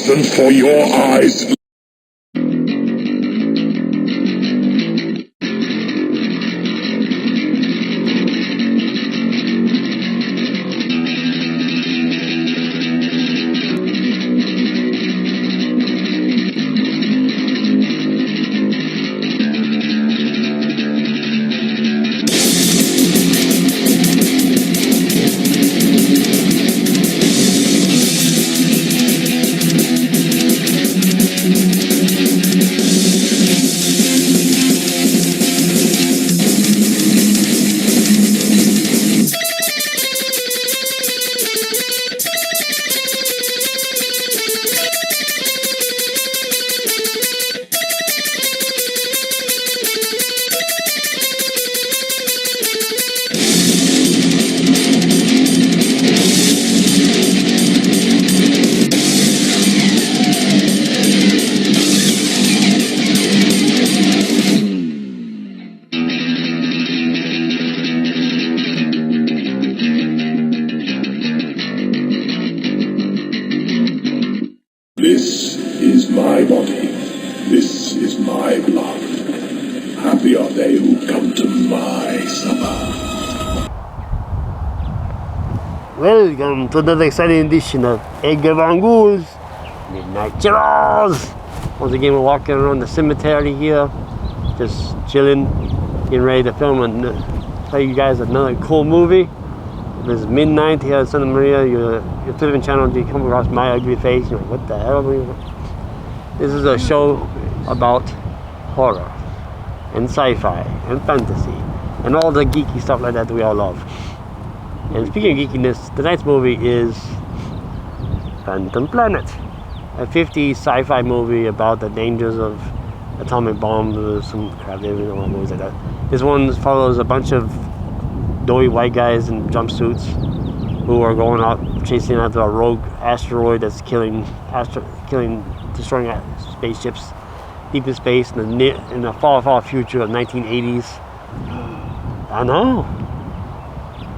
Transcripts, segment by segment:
poison for your eyes. This is my body. This is my blood. Happy are they who come to my supper. Welcome to another exciting edition of Edgar Von Ghoul's Midnight Chills. Once again, we're walking around the cemetery here, just chilling, getting ready to film and tell you guys another cool movie. This is midnight here at Santa Maria. Your television channel, you come across my ugly face. You're like, what the hell? This is a show about horror and sci-fi and fantasy and all the geeky stuff like that we all love. And speaking of geekiness, tonight's movie is Phantom Planet, a 50s sci-fi movie about the dangers of atomic bombs or some crap, movies like that. This one follows a bunch of doughy white guys in jumpsuits who are going out chasing after a rogue asteroid that's destroying spaceships deep in space in the far future of 1980s. I know.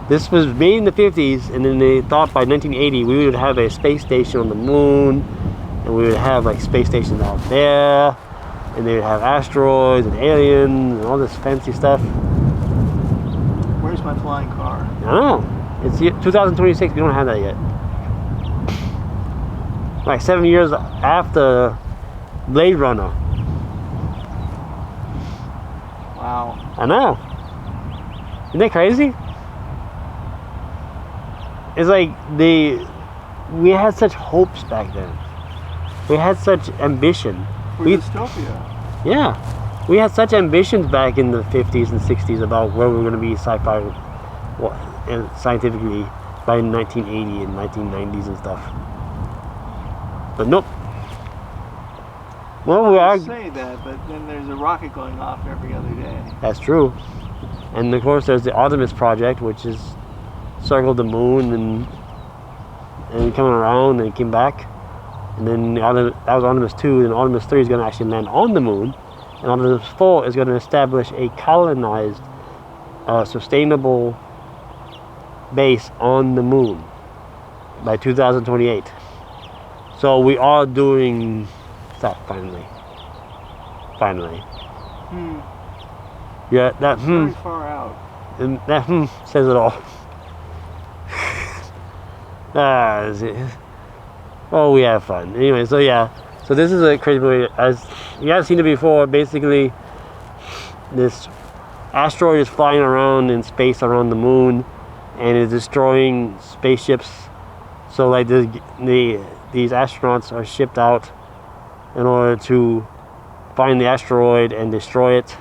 This was made in the 50s, and then they thought by 1980 we would have a space station on the moon, and we would have like space stations out there, and they would have asteroids and aliens and all this fancy stuff. Where's my flying car? I don't know. It's 2026. We don't have that yet. Like 7 years after Blade Runner. Wow. I know. Isn't that crazy? It's like we had such hopes back then. We had such ambition. For dystopia. Yeah. We had such ambitions back in the 50s and 60s about where we were going to be sci-fi and scientifically by 1980 and 1990s and stuff. But nope. Well, we are. Say that, but then there's a rocket going off every other day. That's true. And of course, there's the Artemis project, which is circled the moon and coming around, and it came back. And then that was Artemis 2, and Artemis 3 is going to actually land on the moon. And Artemis 4 is going to establish a colonized, sustainable base on the moon by 2028. So we are doing that finally. Yeah, that very far out. And that says it all. Oh, we have fun. Anyway, so yeah. So this is a crazy movie. As you guys seen it before, basically this asteroid is flying around in space around the moon and is destroying spaceships. So like these astronauts are shipped out in order to find the asteroid and destroy it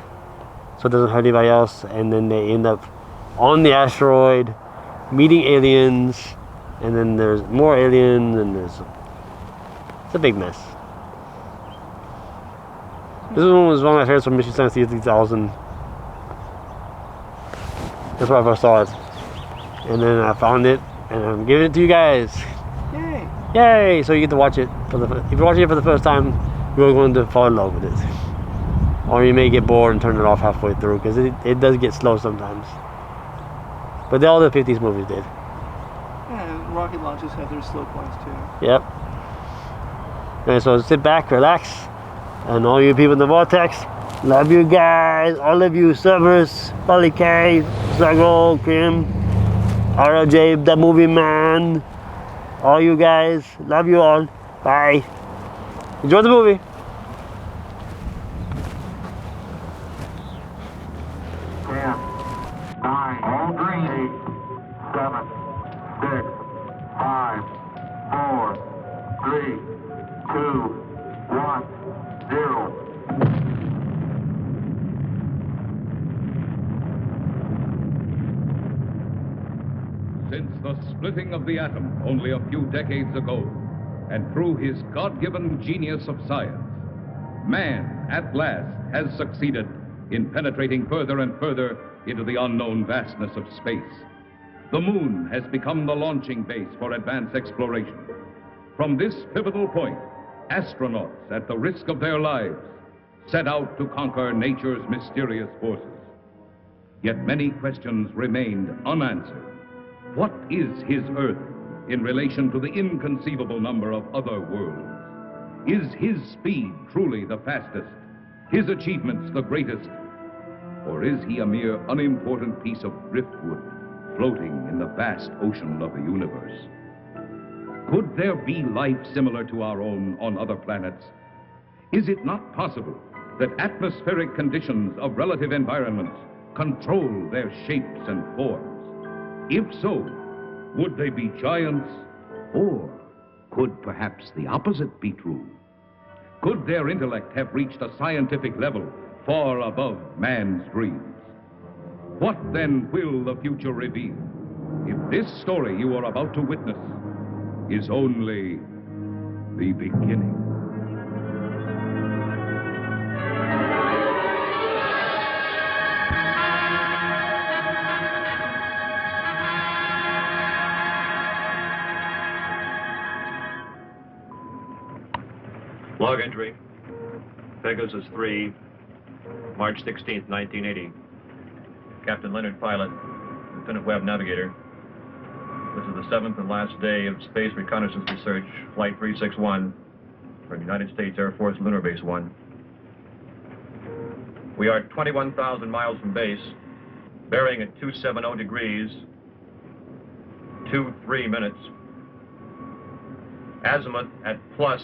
so it doesn't hurt anybody else, and then they end up on the asteroid meeting aliens, and then there's more aliens, and it's a big mess. This one was one of my favorites from Mission 3000. That's where I first saw it. And then I found it, and I'm giving it to you guys. Yay! Yay! So you get to watch it. If you're watching it for the first time, you're going to fall in love with it. Or you may get bored and turn it off halfway through, because it does get slow sometimes. But all the 50s movies did. Yeah, and rocket launches have their slow points too. Yep. And so sit back, relax, and all you people in the vortex, love you guys, all of you servers, Polly K, Zago, Kim, RLJ, the movie man, all you guys, love you all. Bye. Enjoy the movie. 10, 9, all green, 8, 7, 6, 5, 4, 3, 2, 1, 0. Since the splitting of the atom only a few decades ago, and through his God-given genius of science, man, at last, has succeeded in penetrating further and further into the unknown vastness of space. The moon has become the launching base for advanced exploration. From this pivotal point, astronauts, at the risk of their lives, set out to conquer nature's mysterious forces. Yet many questions remained unanswered. What is his Earth in relation to the inconceivable number of other worlds? Is his speed truly the fastest, his achievements the greatest? Or is he a mere unimportant piece of driftwood floating in the vast ocean of the universe? Could there be life similar to our own on other planets? Is it not possible that atmospheric conditions of relative environments control their shapes and forms? If so, would they be giants? Or could perhaps the opposite be true? Could their intellect have reached a scientific level far above man's dreams? What then will the future reveal if this story you are about to witness is only the beginning? Log entry, Pegasus 3, March 16th, 1980. Captain Leonard Pilot, Lieutenant Webb Navigator. This is the 7th and last day of Space Reconnaissance Research, Flight 361, from United States Air Force Lunar Base 1. We are 21,000 miles from base, bearing at 270 degrees, 23 minutes. Azimuth at plus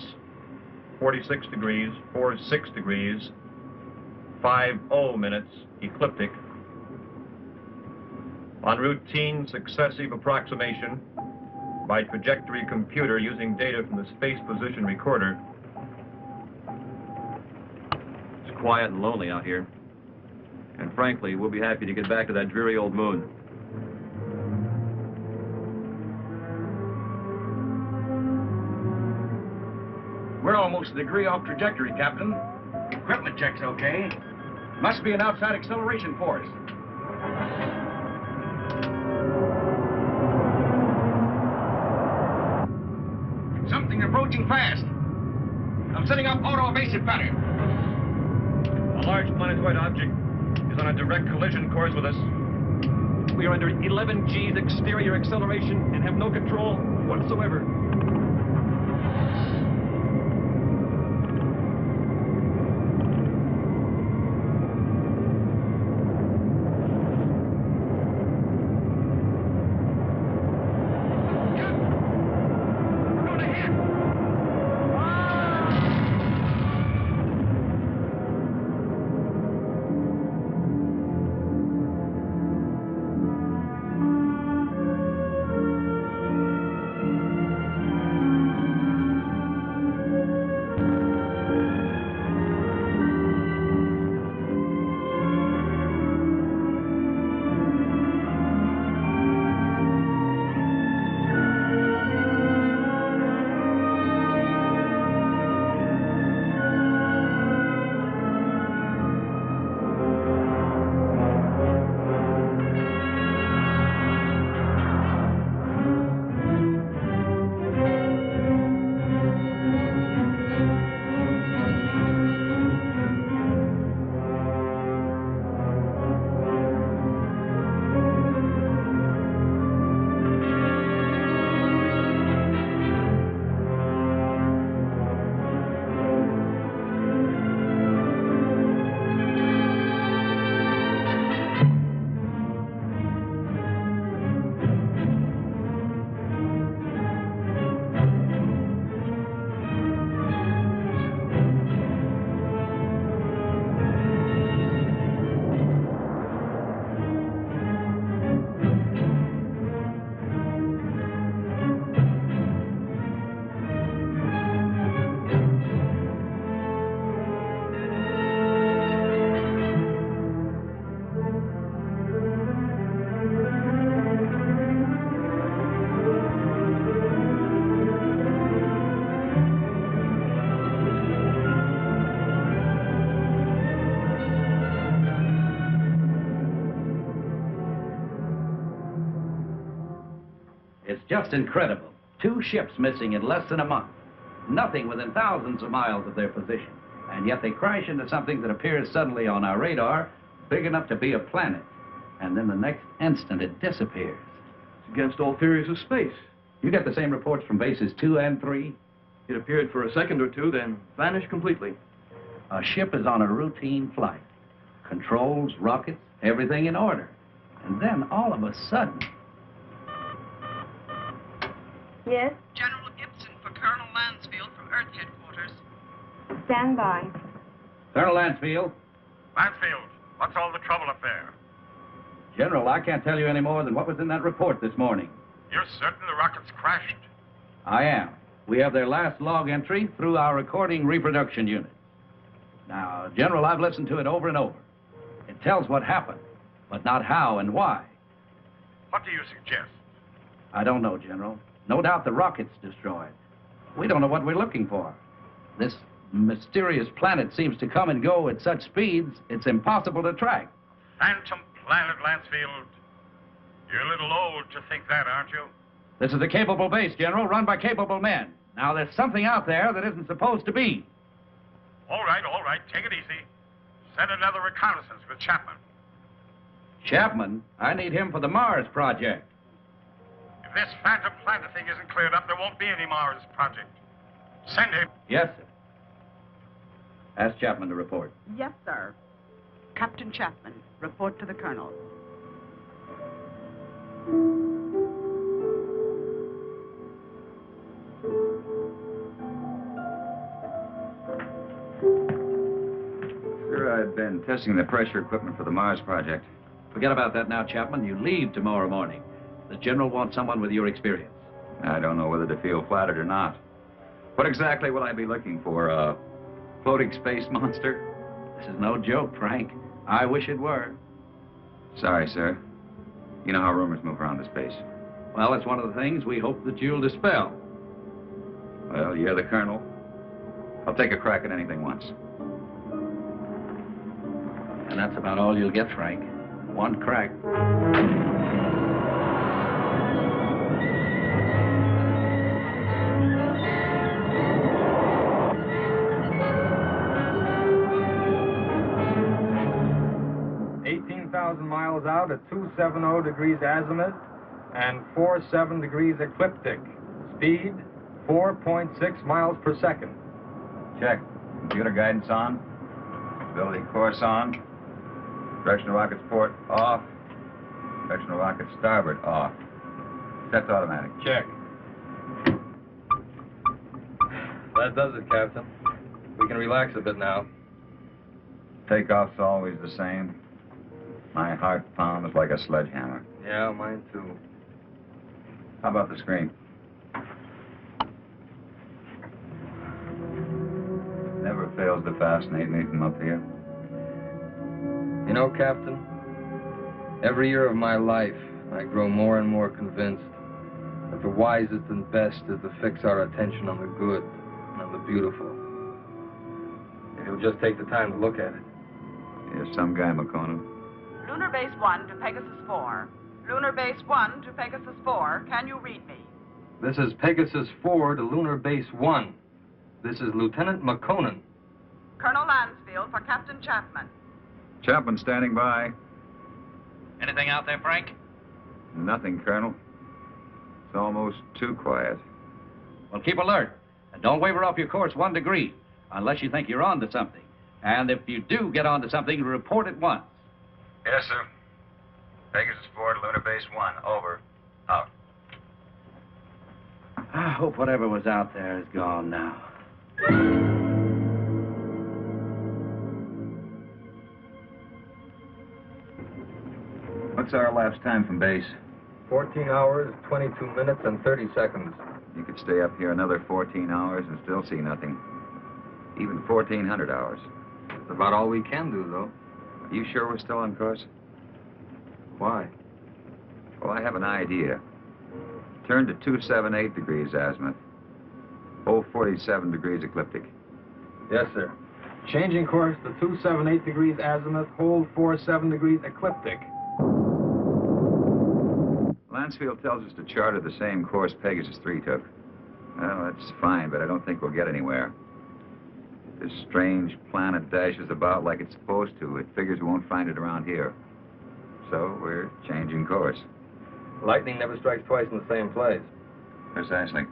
46 degrees, 46 degrees, 50 minutes, ecliptic. On routine successive approximation by trajectory computer using data from the Space Position Recorder. It's quiet and lonely out here. And frankly, we'll be happy to get back to that dreary old moon. We're almost a degree off trajectory, Captain. Equipment check's okay. Must be an outside acceleration force. Something approaching fast. I'm setting up auto-evasive pattern. A large planetoid object is on a direct collision course with us. We are under 11 G's exterior acceleration and have no control whatsoever. Just incredible. 2 ships missing in less than a month. Nothing within thousands of miles of their position. And yet they crash into something that appears suddenly on our radar, big enough to be a planet. And then the next instant it disappears. It's against all theories of space. You get the same reports from bases 2 and 3? It appeared for a second or two, then vanished completely. A ship is on a routine flight. Controls, rockets, everything in order. And then all of a sudden... Yes? General Gibson for Colonel Lansfield from Earth Headquarters. Stand by. Colonel Lansfield. Lansfield, what's all the trouble up there? General, I can't tell you any more than what was in that report this morning. You're certain the rockets crashed? I am. We have their last log entry through our recording reproduction unit. Now, General, I've listened to it over and over. It tells what happened, but not how and why. What do you suggest? I don't know, General. No doubt the rocket's destroyed. We don't know what we're looking for. This mysterious planet seems to come and go at such speeds, it's impossible to track. Phantom planet, Lansfield. You're a little old to think that, aren't you? This is a capable base, General, run by capable men. Now, there's something out there that isn't supposed to be. All right, take it easy. Send another reconnaissance with Chapman. Chapman? I need him for the Mars project. If this phantom planet thing isn't cleared up, there won't be any Mars project. Send him. Yes, sir. Ask Chapman to report. Yes, sir. Captain Chapman, report to the Colonel. Sir, I've been testing the pressure equipment for the Mars project. Forget about that now, Chapman. You leave tomorrow morning. The General wants someone with your experience. I don't know whether to feel flattered or not. What exactly will I be looking for? A floating space monster? This is no joke, Frank. I wish it were. Sorry, sir. You know how rumors move around the space. Well, it's one of the things we hope that you'll dispel. Well, you're the colonel. I'll take a crack at anything once. And that's about all you'll get, Frank. One crack. 18,000 miles out at 270 degrees azimuth and 47 degrees ecliptic. Speed 4.6 miles per second. Check. Computer guidance on. Stability course on. Directional rockets port off. Directional rockets starboard off. Set to automatic. Check. That does it, Captain. We can relax a bit now. Takeoff's always the same. My heart pounds like a sledgehammer. Yeah, mine too. How about the screen? Never fails to fascinate me from up here. You know, Captain, every year of my life, I grow more and more convinced that the wisest and best is to fix our attention on the good and on the beautiful. If you'll just take the time to look at it. You're some guy, McConan. Lunar Base 1 to Pegasus 4. Lunar Base 1 to Pegasus 4. Can you read me? This is Pegasus 4 to Lunar Base 1. This is Lieutenant McConan. Colonel Lansfield for Captain Chapman. Chapman standing by. Anything out there, Frank? Nothing, Colonel. It's almost too quiet. Well, keep alert. And don't waver off your course 1 degree, unless you think you're on to something. And if you do get on to something, report at once. Yes, sir. Pegasus 4 to Lunar Base 1. Over. Out. I hope whatever was out there is gone now. What's our elapsed time from base? 14 hours, 22 minutes, and 30 seconds. You could stay up here another 14 hours and still see nothing. Even 1,400 hours. That's about all we can do, though. Are you sure we're still on course? Why? Well, I have an idea. Turn to 278 degrees azimuth. Hold 47 degrees ecliptic. Yes, sir. Changing course to 278 degrees azimuth, hold 47 degrees ecliptic. Mansfield tells us to charter the same course Pegasus 3 took. Well, that's fine, but I don't think we'll get anywhere. This strange planet dashes about like it's supposed to. It figures we won't find it around here. So we're changing course. Lightning never strikes twice in the same place. Precisely.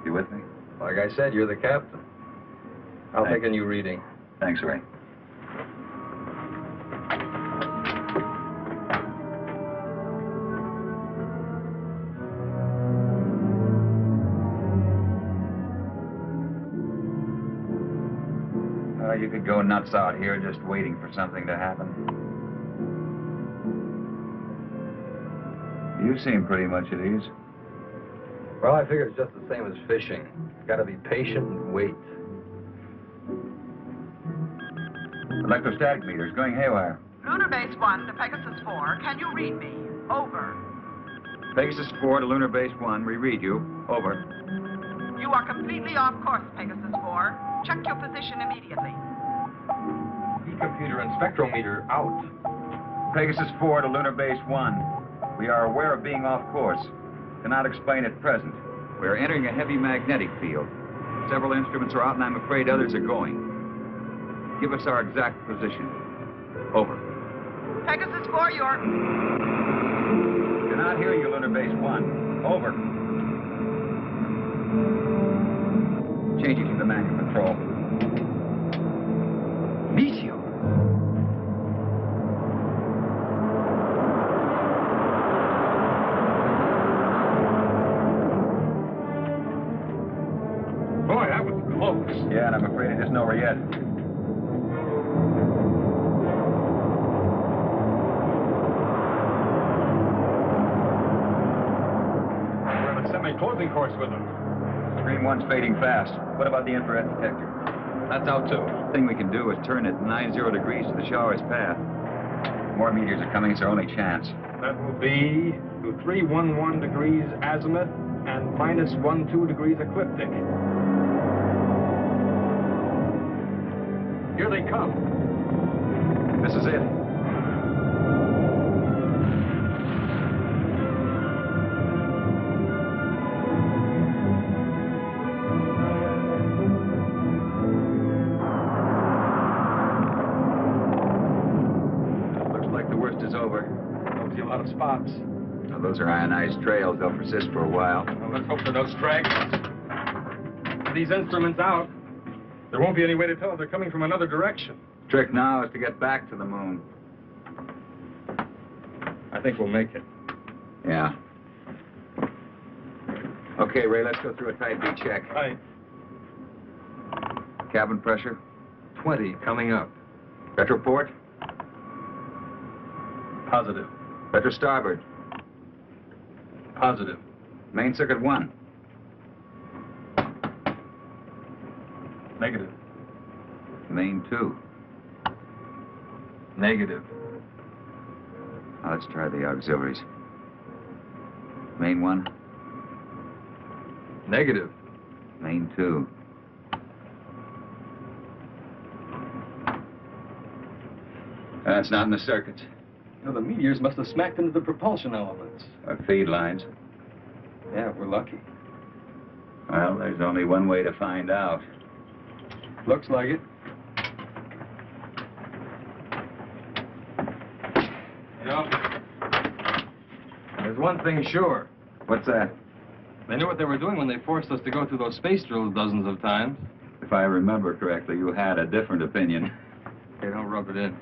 You with me? Like I said, you're the captain. I'll take a new reading. Thanks, Ray. You could go nuts out here just waiting for something to happen. You seem pretty much at ease. Well, I figure it's just the same as fishing. Gotta be patient and wait. Electrostatic meters going haywire. Lunar Base 1 to Pegasus 4. Can you read me? Over. Pegasus 4 to Lunar Base 1. We read you. Over. You are completely off course, Pegasus 4. Check your position immediately. E-computer and spectrometer out. Pegasus 4 to Lunar Base 1. We are aware of being off course. Cannot explain at present. We are entering a heavy magnetic field. Several instruments are out, and I'm afraid others are going. Give us our exact position. Over. Pegasus 4, you're... Cannot hear you, Lunar Base 1. Over. Changing to the manual control. Meteor. Boy, that was close. Yeah, and I'm afraid it isn't over yet. We're on a semi-closing course with them. Screen 1's fading fast. What about the infrared detector? That's out too. The thing we can do is turn it 90 degrees to the shower's path. More meteors are coming. It's our only chance. That will be to 311 degrees azimuth and minus 12 degrees ecliptic. Here they come. This is it. A lot of spots. Now, those are ionized trails. They'll persist for a while. Well, let's hope for no stragglers. With these instruments out, there won't be any way to tell if they're coming from another direction. Trick now is to get back to the moon. I think we'll make it. Yeah. Okay, Ray, let's go through a type B check. Right. Cabin pressure? 20 coming up. Retroport? Positive. Retro starboard? Positive. Main circuit 1? Negative. Main 2? Negative. Now let's try the auxiliaries. Main 1? Negative. Main 2? That's not in the circuits. Now, the meteors must have smacked into the propulsion elements. Or feed lines. Yeah, we're lucky. Well, there's only one way to find out. Looks like it. You know, there's one thing sure. What's that? They knew what they were doing when they forced us to go through those space drills dozens of times. If I remember correctly, you had a different opinion. They don't rub it in.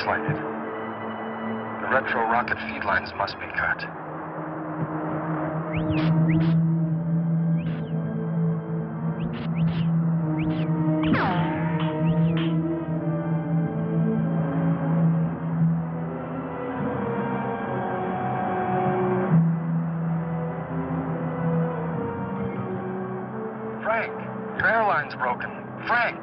slighted. The retro rocket feed lines must be cut. Frank, your airline's broken. Frank!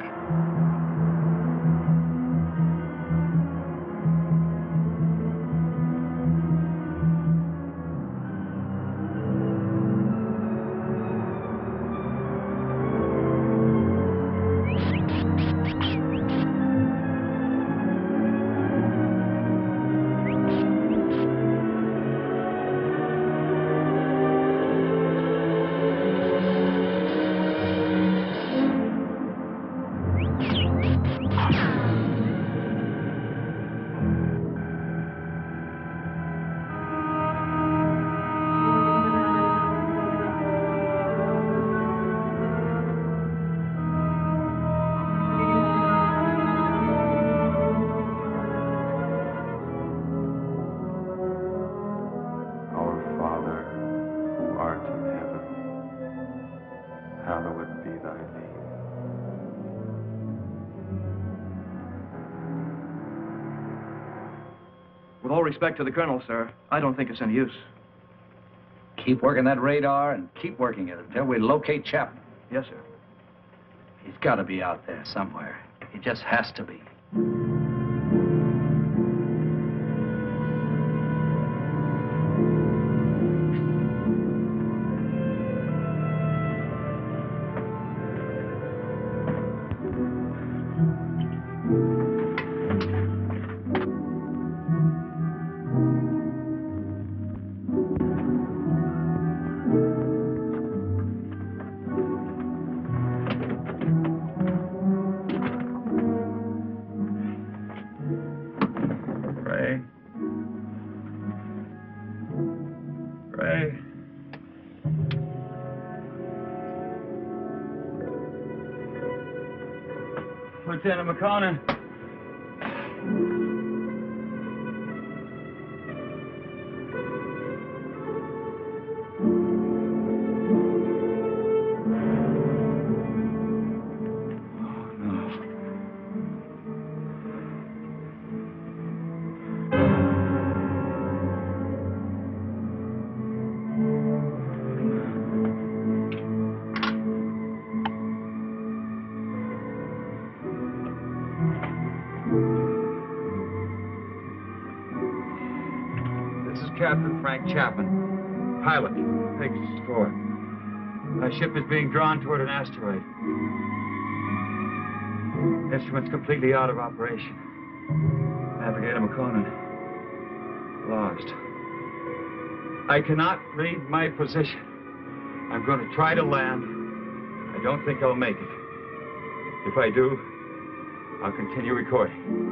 Hallowed be thy name. With all respect to the Colonel, sir, I don't think it's any use. Keep working that radar and keep working it until we locate Chapman. Yes, sir. He's got to be out there somewhere. He just has to be. Lieutenant McConnell. Captain Frank Chapman, pilot, Pegasus 4. My ship is being drawn toward an asteroid. Instruments completely out of operation. Navigator McConan, lost. I cannot read my position. I'm going to try to land. I don't think I'll make it. If I do, I'll continue recording.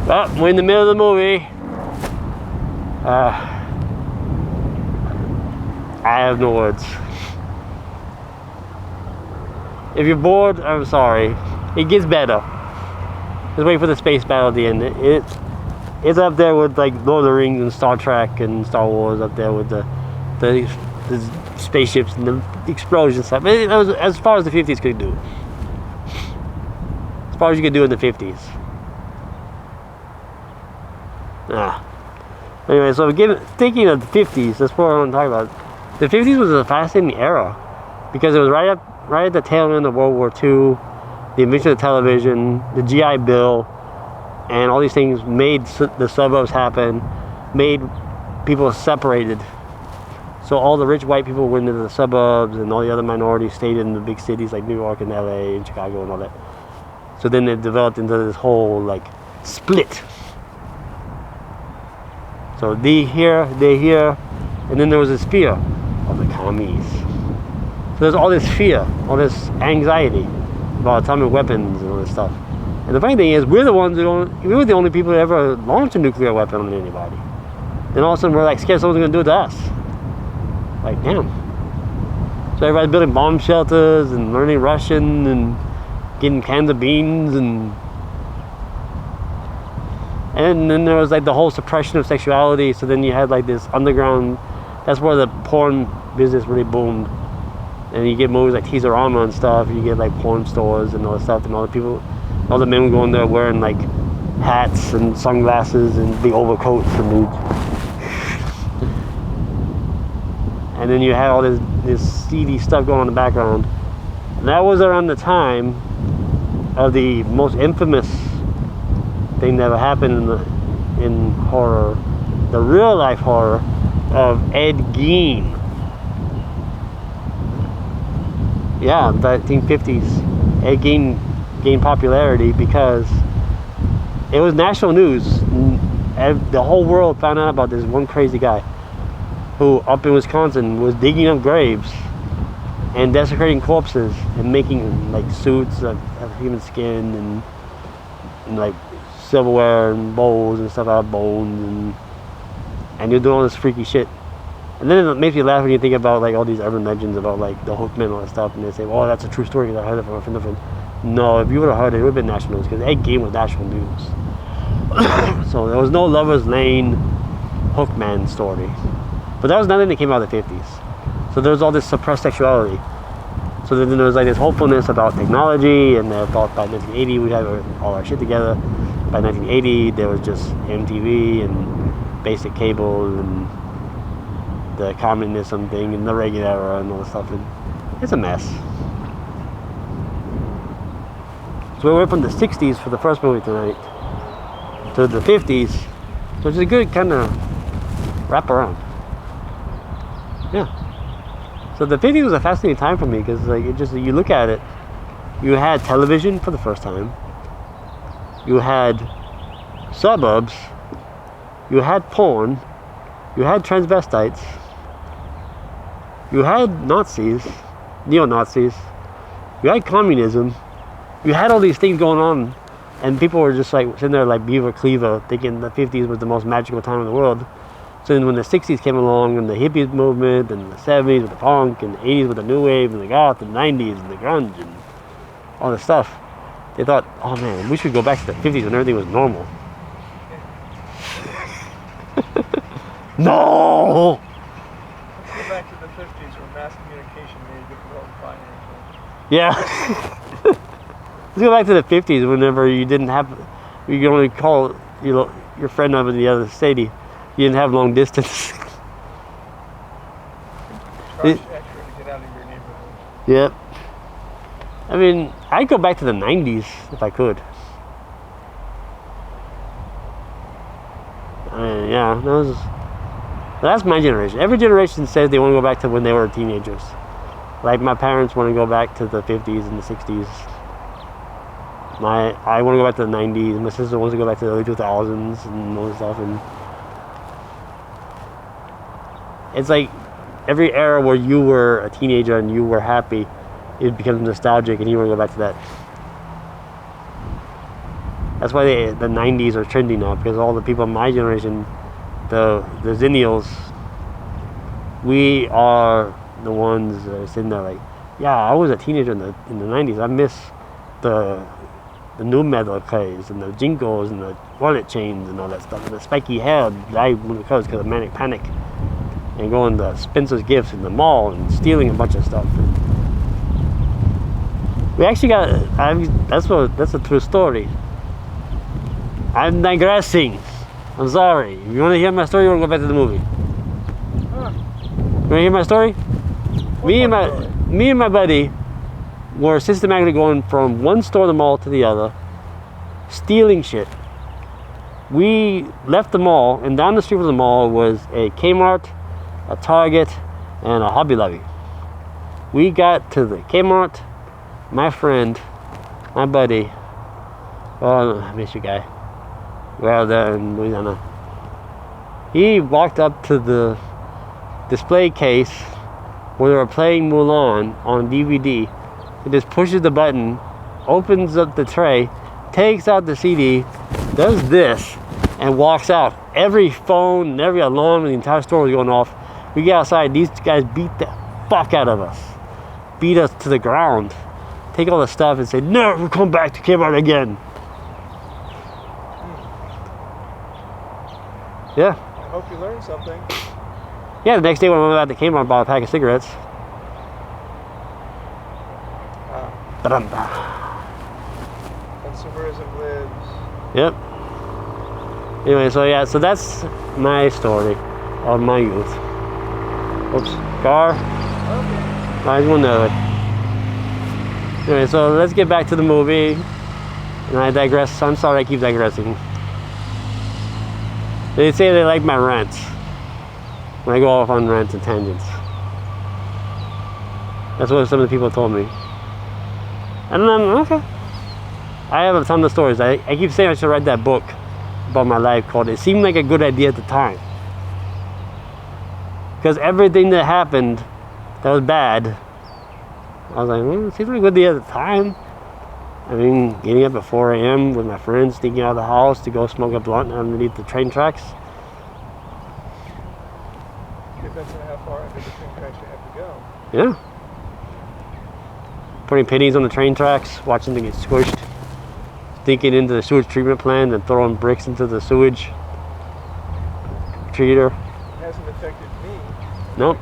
Well, we're in the middle of the movie. I have no words. If you're bored, I'm sorry. It gets better. Just wait for the space battle at the end. It's up there with like Lord of the Rings and Star Trek and Star Wars, up there with the spaceships and the explosion stuff. That was as far as the 50s could do. As far as you could do in the 50s. Anyway, so thinking of the 50s, that's what I want to talk about. The 50s was a fascinating era because it was right at the tail end of World War II, the invention of television, the GI Bill, and all these things made the suburbs happen, made people separated. So all the rich white people went into the suburbs, and all the other minorities stayed in the big cities like New York and LA and Chicago and all that. So then it developed into this whole like split. So they here, and then there was this fear of the commies. So there's all this fear, all this anxiety about atomic weapons and all this stuff. And the funny thing is, we were the only people that ever launched a nuclear weapon on anybody. Then all of a sudden we're like scared someone's gonna do it to us. Like, damn. So everybody's building bomb shelters and learning Russian and getting cans of beans and then there was like the whole suppression of sexuality. So then you had like this underground, that's where the porn business really boomed. And you get movies like Teaserama and stuff, you get like porn stores and all that stuff, and all the men would go in there wearing like hats and sunglasses and big overcoats and dudes. And then you had all this seedy stuff going on in the background. And that was around the time of the most infamous thing that ever happened in horror, the real life horror of Ed Gein. Yeah, the 1950s. Ed Gein gained popularity because it was national news. The whole world found out about this one crazy guy who up in Wisconsin was digging up graves and desecrating corpses and making like suits of human skin and like silverware and bowls and stuff out of bones, and you're doing all this freaky shit. And then it makes me laugh when you think about like all these urban legends about like the Hookman and all that stuff, and they say, oh, that's a true story because I heard it from a friend of mine. No, if you would have heard it, it would have been national news, because Ed Gein was national news. So there was no Lover's Lane Hookman story. But that was nothing that came out of the 50s. So there was all this suppressed sexuality. So then there was like this hopefulness about technology, and they thought by 1980 we'd have all our shit together. By 1980 there was just MTV and basic cable and the communism thing and the Reagan era and all this stuff. And it's a mess. So we went from the 60s for the first movie tonight to the 50s, which is a good kind of wrap around. Yeah. So the 50s was a fascinating time for me because like it just, you look at it, you had television for the first time, you had suburbs, you had porn, you had transvestites, you had Nazis, neo-Nazis, you had communism, you had all these things going on, and people were just like sitting there like Beaver Cleaver thinking the 50s was the most magical time in the world. So then when the 60s came along and the hippies movement and the 70s with the punk and the 80s with the new wave and the goth and the 90s and the grunge and all this stuff, they thought, oh man, we should go back to the 50s when everything was normal. No! Let's go back to the 50s where mass communication made the world financial. Yeah. Let's go back to the 50s whenever you didn't have, you could only call your friend over in the other city. You didn't have long distance. Charge extra to get out of your neighborhood. Yep. I mean, I'd go back to the 90s if I could. Yeah, that's my generation. Every generation says they want to go back to when they were teenagers. Like my parents want to go back to the 50s and the 60s. I want to go back to the 90s. My sister wants to go back to the early 2000s and all this stuff. And it's like every era where you were a teenager and you were happy, it becomes nostalgic and you want to go back to that. That's why the 90s are trendy now, because all the people in my generation, the Zennials, we are the ones that are sitting there like, yeah, I was a teenager in the 90s. I miss the new metal craze and the jingles and the wallet chains and all that stuff and the spiky hair. I went because of Manic Panic and going to Spencer's Gifts in the mall and stealing a bunch of stuff. We actually got, that's a true story. I'm digressing. I'm sorry. If you want to hear my story, you want to go back to the movie. You want to hear my story? Me and my buddy were systematically going from one store in the mall to the other, stealing shit. We left the mall, and down the street from the mall was a Kmart, a Target, and a Hobby Lobby. We got to the Kmart. My friend, my buddy, I miss you, guy. Well, there in Louisiana. He walked up to the display case where they were playing Mulan on DVD. He just pushes the button, opens up the tray, takes out the CD, does this, and walks out. Every phone and every alarm in the entire store was going off. We get outside, these guys beat the fuck out of us. Beat us to the ground. Take all the stuff and say, no, we'll come back to Kmart again. Yeah. I hope you learned something. Yeah, the next day when I went back to Kmart, I bought a pack of cigarettes. Consumerism lives. Yep. Anyway, so yeah, so that's my story of my youth. Oops, car. Okay. I just want to know it. Anyway, so let's get back to the movie. And I digress. I'm sorry I keep digressing. They say they like my rants. When I go off on rants and tangents. That's what some of the people told me. And then, okay. I have a ton of stories. I keep saying I should write that book about my life called It Seemed Like a Good Idea at the Time. Because everything that happened that was bad, I was like, it seems like a good idea at the time. I mean, getting up at 4 a.m. with my friends, sneaking out of the house to go smoke a blunt underneath the train tracks. Depends on how far under the train tracks you have to go. Yeah. Putting pennies on the train tracks, watching them get squished. Sneaking into the sewage treatment plant and throwing bricks into the sewage treater. It hasn't affected me. Nope.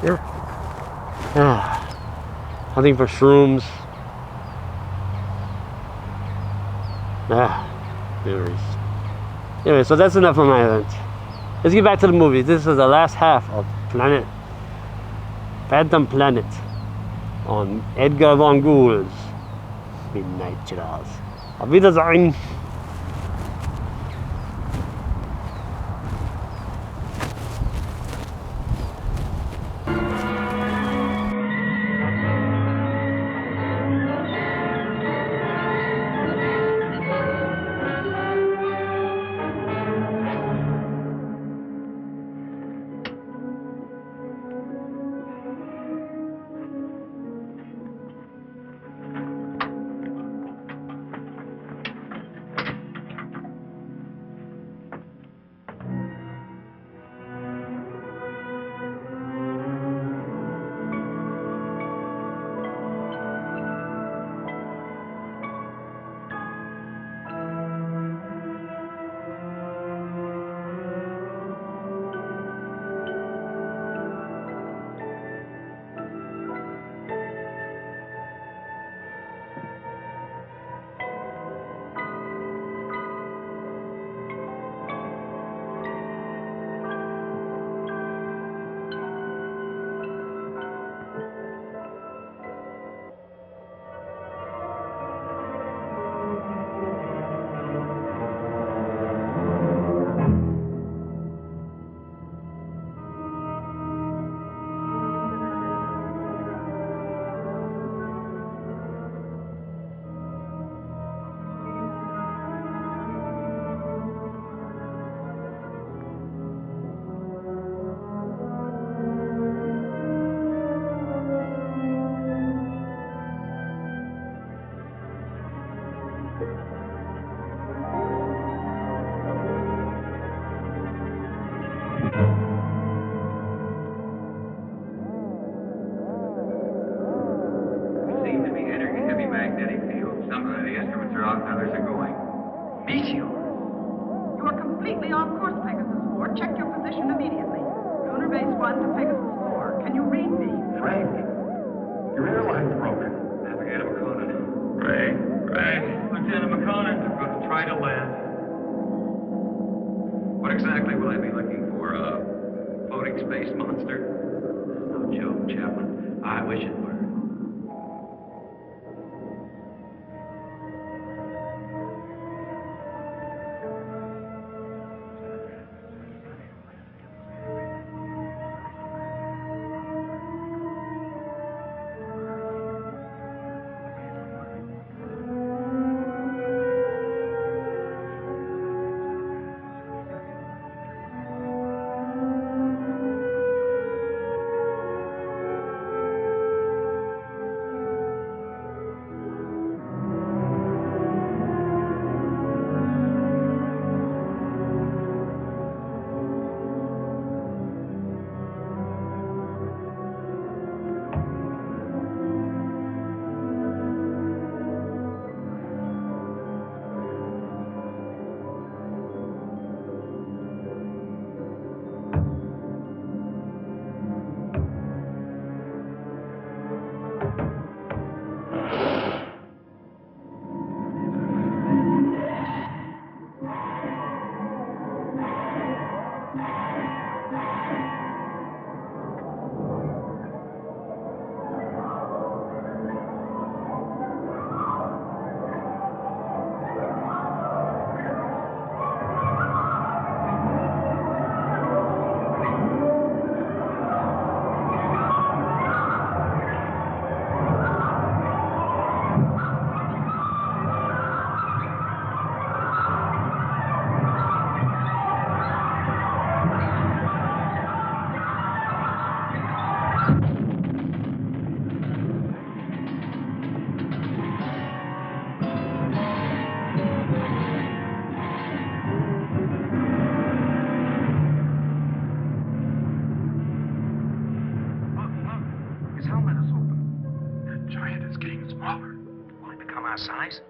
Yeah. Hunting for shrooms. Memories. Anyway, so that's enough of my event. Let's get back to the movie. This is the last half of Phantom Planet on Edgar Von Ghoul's Midnight Jaws. Auf Wiedersehen! size?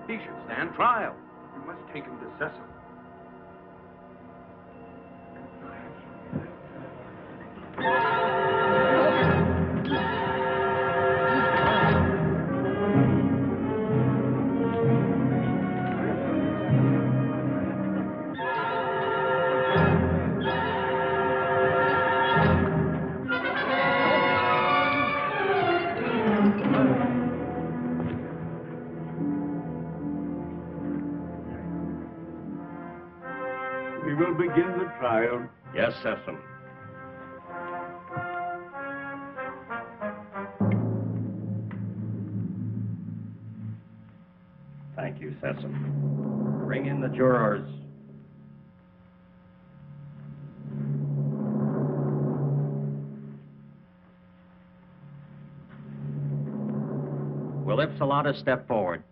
He should stand trial. We must take him to Cecil. We will begin the trial. Yes, Cecil. Thank you, Cecil. Bring in the jurors. Will Ipsilata step forward?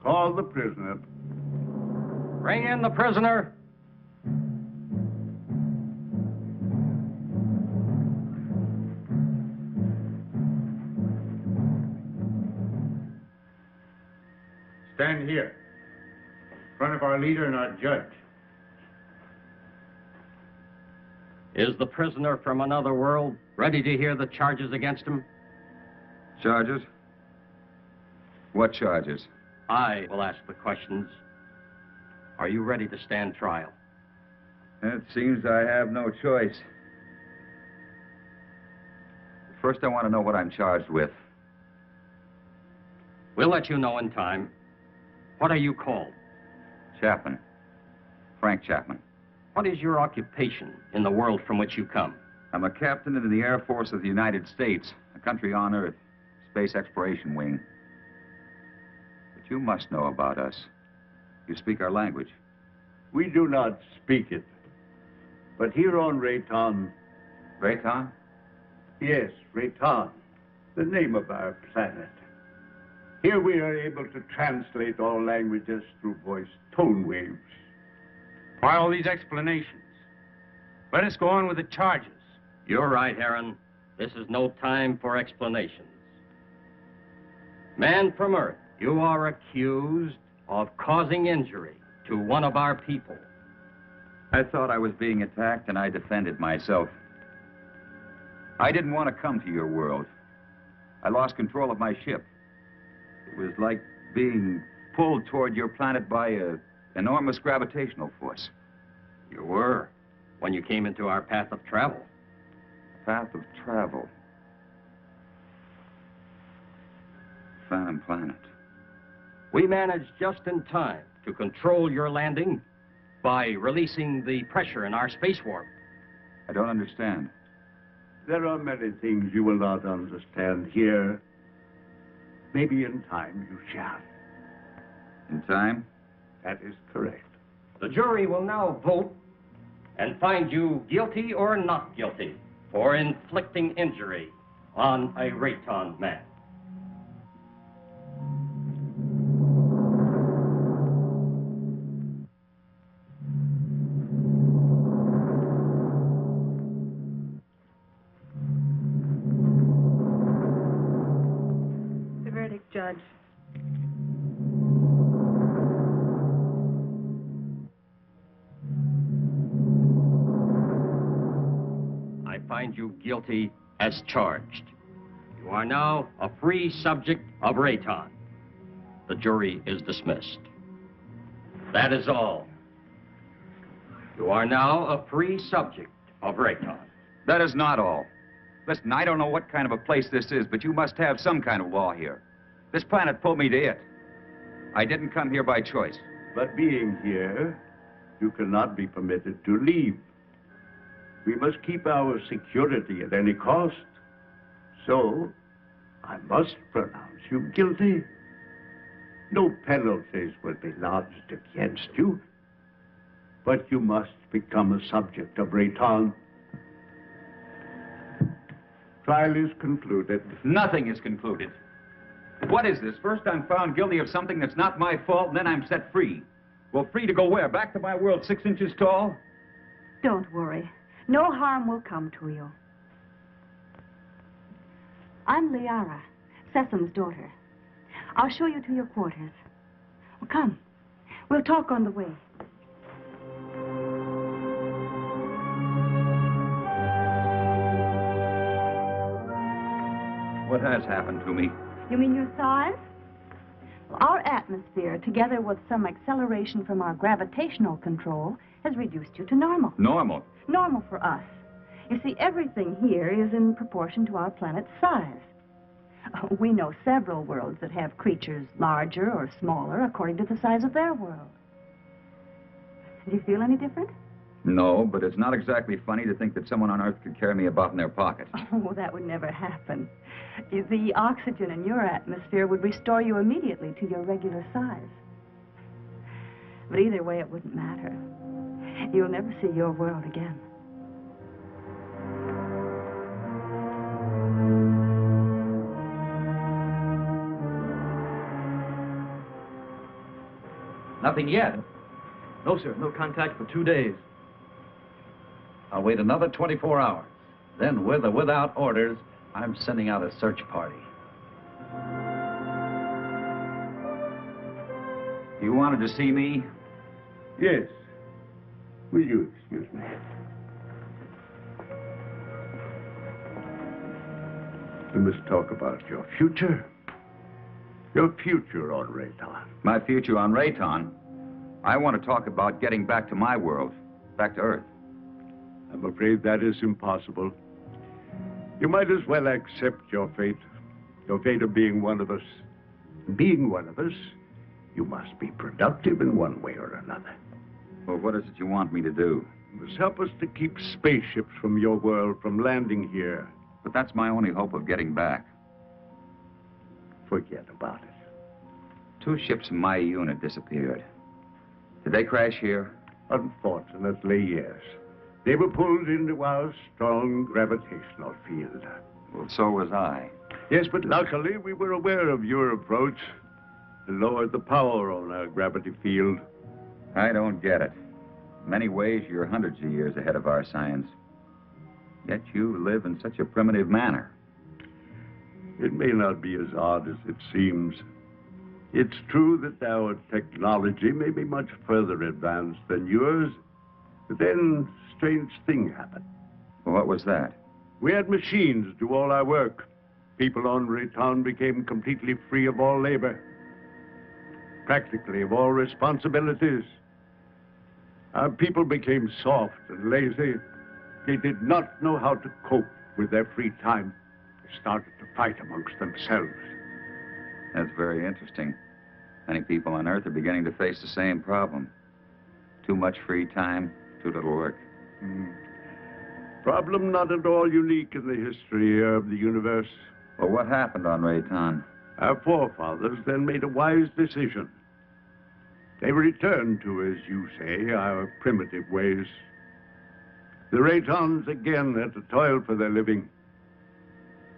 Call the prisoner. Bring in the prisoner. Stand here, in front of our leader and our judge. Is the prisoner from another world ready to hear the charges against him? Charges? What charges? I will ask the questions. Are you ready to stand trial? It seems I have no choice. First, I want to know what I'm charged with. We'll let you know in time. What are you called? Chapman. Frank Chapman. What is your occupation in the world from which you come? I'm a captain in the Air Force of the United States, a country on Earth, Space Exploration Wing. But you must know about us. You speak our language. We do not speak it. But here on Rayton... Rayton? Yes, Rayton, the name of our planet. Here we are able to translate all languages through voice tone waves. Why all these explanations? Let us go on with the charges. You're right, Heron. This is no time for explanations. Man from Earth, you are accused of causing injury to one of our people. I thought I was being attacked, and I defended myself. I didn't want to come to your world. I lost control of my ship. It was like being pulled toward your planet by an enormous gravitational force. You were, when you came into our path of travel. Path of travel. Phantom planet. We managed just in time to control your landing by releasing the pressure in our space warp. I don't understand. There are many things you will not understand here. Maybe in time you shall. In time? That is correct. The jury will now vote and find you guilty or not guilty for inflicting injury on a Rayton man. find you guilty as charged. You are now a free subject of Rayton. The jury is dismissed. That is all. You are now a free subject of Rayton. That is not all. Listen, I don't know what kind of a place this is, but you must have some kind of law here. This planet pulled me to it. I didn't come here by choice. But being here, you cannot be permitted to leave. We must keep our security at any cost. So, I must pronounce you guilty. No penalties will be lodged against you. But you must become a subject of Rayton. Trial is concluded. Nothing is concluded. What is this? First I'm found guilty of something that's not my fault, and then I'm set free. Well, free to go where? Back to my world 6 inches tall? Don't worry. No harm will come to you. I'm Liara, Sesam's daughter. I'll show you to your quarters. Well, come. We'll talk on the way. What has happened to me? You mean your size? Well, our atmosphere, together with some acceleration from our gravitational control, has reduced you to normal. Normal? Normal for us. You see, everything here is in proportion to our planet's size. We know several worlds that have creatures larger or smaller according to the size of their world. Do you feel any different? No, but it's not exactly funny to think that someone on Earth could carry me about in their pocket. Oh, that would never happen. The oxygen in your atmosphere would restore you immediately to your regular size. But either way, it wouldn't matter. You'll never see your world again. Nothing yet. No, sir. No contact for 2 days. I'll wait another 24 hours. Then, with or without orders, I'm sending out a search party. You wanted to see me? Yes. Will you excuse me? We must talk about your future. Your future on Rayton. My future on Rayton? I want to talk about getting back to my world, back to Earth. I'm afraid that is impossible. You might as well accept your fate of being one of us. Being one of us, you must be productive in one way or another. Well, what is it you want me to do? You must help us to keep spaceships from your world from landing here. But that's my only hope of getting back. Forget about it. 2 ships in my unit disappeared. Did they crash here? Unfortunately, yes. They were pulled into our strong gravitational field. Well, so was I. Yes, but luckily we were aware of your approach and lowered the power on our gravity field. I don't get it. In many ways, you're hundreds of years ahead of our science. Yet you live in such a primitive manner. It may not be as odd as it seems. It's true that our technology may be much further advanced than yours, but then a strange thing happened. Well, what was that? We had machines do all our work. People on Rayton became completely free of all labor, practically of all responsibilities. Our people became soft and lazy. They did not know how to cope with their free time. They started to fight amongst themselves. That's very interesting. Many people on Earth are beginning to face the same problem. Too much free time, too little work. Problem not at all unique in the history of the universe. Well, what happened on Rayton? Our forefathers then made a wise decision. They returned to, as you say, our primitive ways. The Raytons again had to toil for their living.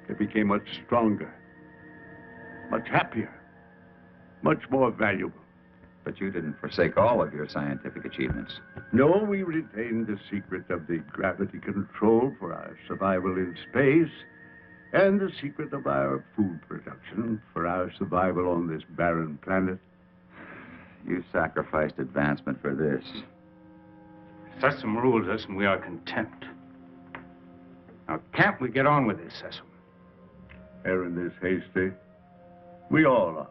They became much stronger, much happier, much more valuable. But you didn't forsake all of your scientific achievements. No, we retained the secret of the gravity control for our survival in space, and the secret of our food production for our survival on this barren planet. You sacrificed advancement for this. Sesame rules us and we are content. Now, can't we get on with this, Cecil? Aaron is hasty. We all are.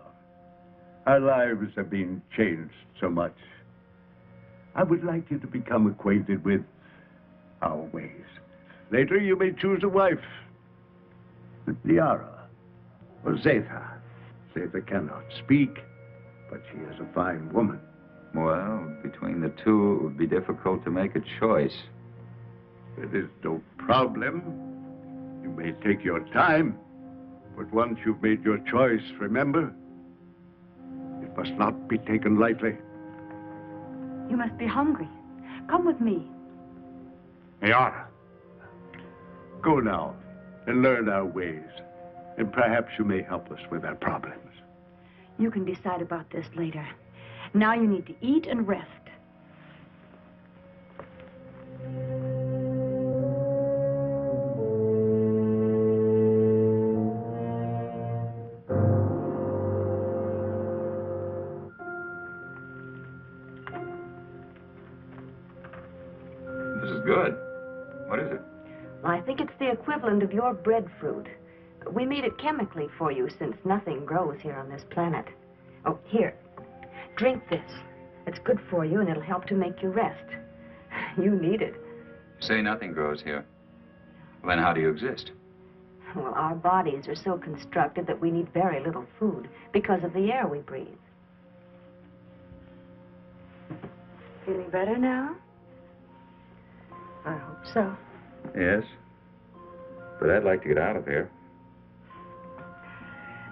Our lives have been changed so much. I would like you to become acquainted with our ways. Later, you may choose a wife. With Liara or Zetha. Zetha cannot speak, but she is a fine woman. Well, between the two, it would be difficult to make a choice. It is no problem. You may take your time, but once you've made your choice, remember, it must not be taken lightly. You must be hungry. Come with me. Liara. Go now and learn our ways, and perhaps you may help us with our problems. You can decide about this later. Now you need to eat and rest. This is good. What is it? I think it's the equivalent of your breadfruit. We made it chemically for you since nothing grows here on this planet. Oh, here. Drink this. It's good for you and it'll help to make you rest. You need it. You say nothing grows here. Well, then how do you exist? Well, our bodies are so constructed that we need very little food because of the air we breathe. Feeling better now? I hope so. Yes. But I'd like to get out of here.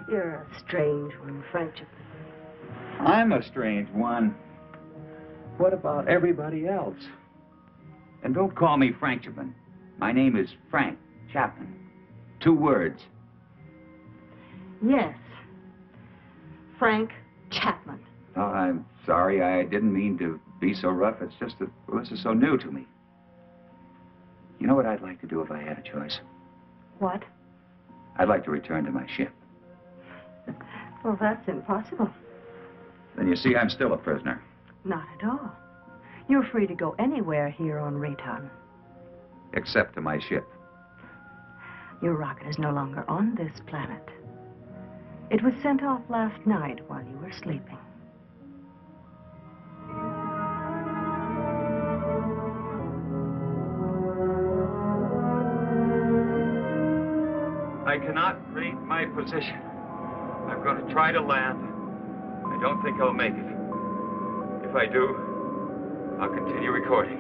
You're a strange one, Frenchman. I'm a strange one. What about everybody else? And don't call me Frenchman. My name is Frank Chapman. 2 words. Yes. Frank Chapman. Oh, I'm sorry. I didn't mean to be so rough. It's just that, well, this is so new to me. You know what I'd like to do if I had a choice? What? I'd like to return to my ship. Well, that's impossible. Then you see, I'm still a prisoner. Not at all. You're free to go anywhere here on Rayton. Except to my ship. Your rocket is no longer on this planet. It was sent off last night while you were sleeping. I cannot read my position. I'm going to try to land. I don't think I'll make it. If I do, I'll continue recording.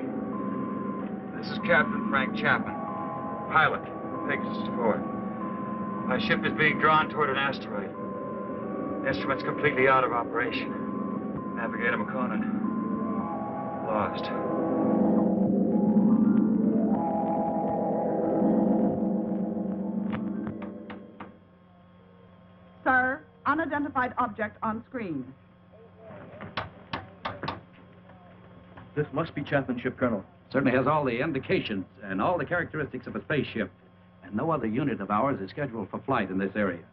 This is Captain Frank Chapman, pilot, Pegasus 4. My ship is being drawn toward an asteroid. Instruments completely out of operation. Navigator McConan, lost. Sir, unidentified object on screen. This must be Chapman's ship, Colonel. Certainly has all the indications and all the characteristics of a spaceship. And no other unit of ours is scheduled for flight in this area.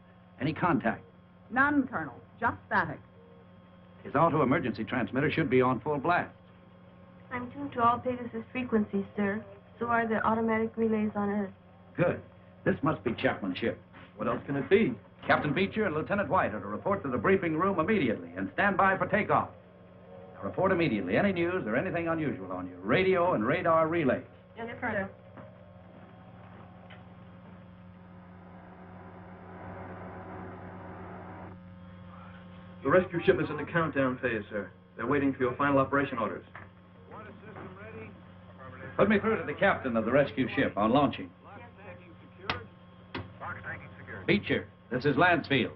Any contact? None, Colonel. Just static. His auto-emergency transmitter should be on full blast. I'm tuned to all Pegasus frequencies, sir. So are the automatic relays on Earth. Good. This must be Chapman's ship. What else can it be? Captain Beecher and Lieutenant White are to report to the briefing room immediately and stand by for takeoff. Now report immediately any news or anything unusual on your radio and radar relays. Yes, sir. The rescue ship is in the countdown phase, sir. They're waiting for your final operation orders. Put me through to the captain of the rescue ship on launching. Beecher, this is Lansfield.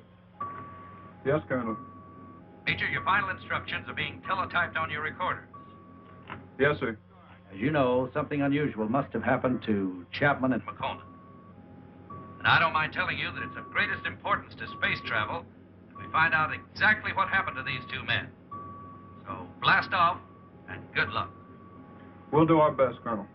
Yes, Colonel. Beecher, your final instructions are being teletyped on your recorders. Yes, sir. As you know, something unusual must have happened to Chapman and McConan. And I don't mind telling you that it's of greatest importance to space travel that we find out exactly what happened to these 2 men. So blast off and good luck. We'll do our best, Colonel.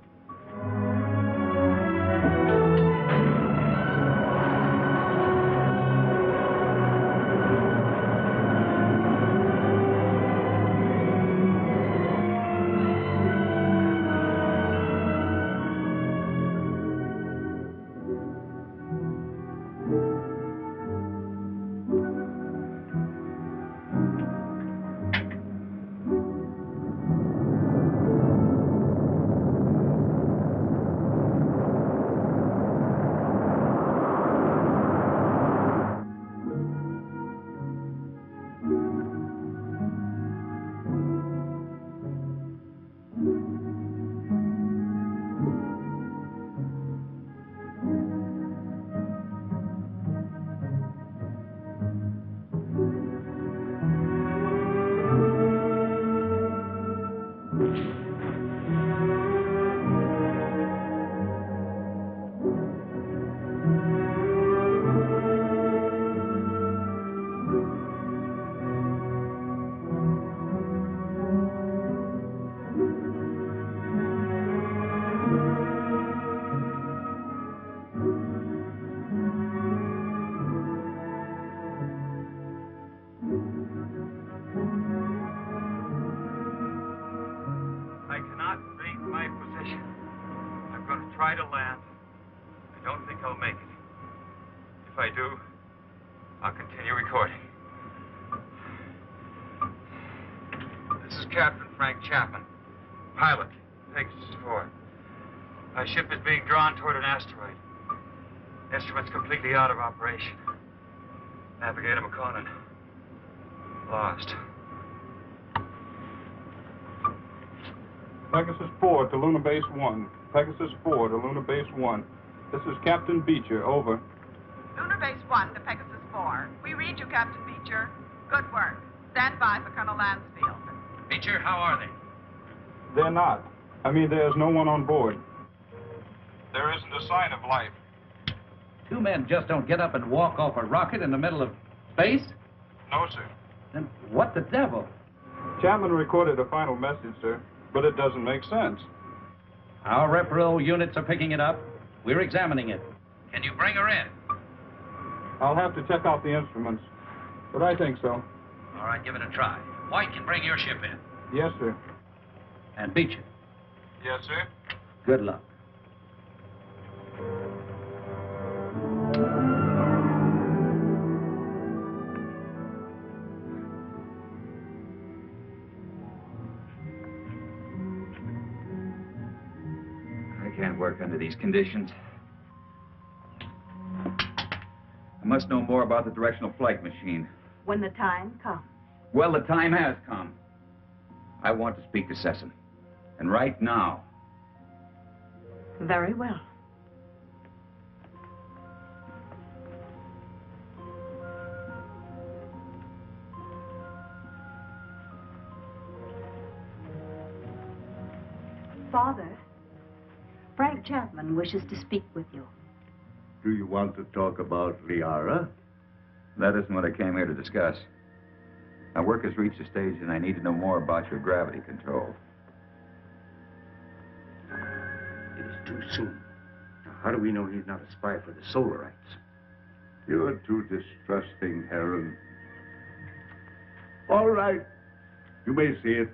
try to land. I don't think I'll make it. If I do, I'll continue recording. This is Captain Frank Chapman, pilot, Pegasus 4. My ship is being drawn toward an asteroid. Instruments completely out of operation. Navigator McConan, lost. Pegasus 4 to Lunar Base 1. Pegasus 4 to Lunar Base 1. This is Captain Beecher, over. Lunar Base 1 to Pegasus 4. We read you, Captain Beecher. Good work. Stand by for Colonel Lansfield. Beecher, how are they? They're not. I mean, there's no one on board. There isn't a sign of life. Two men just don't get up and walk off a rocket in the middle of space? No, sir. Then what the devil? Chapman recorded a final message, sir, but it doesn't make sense. Our repro units are picking it up. We're examining it. Can you bring her in? I'll have to check out the instruments, but I think so. All right, give it a try. White can bring your ship in. Yes, sir. And Beecher. Yes, sir. Good luck. I can't work under these conditions. I must know more about the directional flight machine. When the time comes. Well, the time has come. I want to speak to Sesson. And right now. Very well. Father, Frank Chapman wishes to speak with you. Do you want to talk about Liara? That isn't what I came here to discuss. My work has reached a stage and I need to know more about your gravity control. It is too soon. Now, how do we know he's not a spy for the Solarites? You're too distrusting, Heron. All right. You may see it.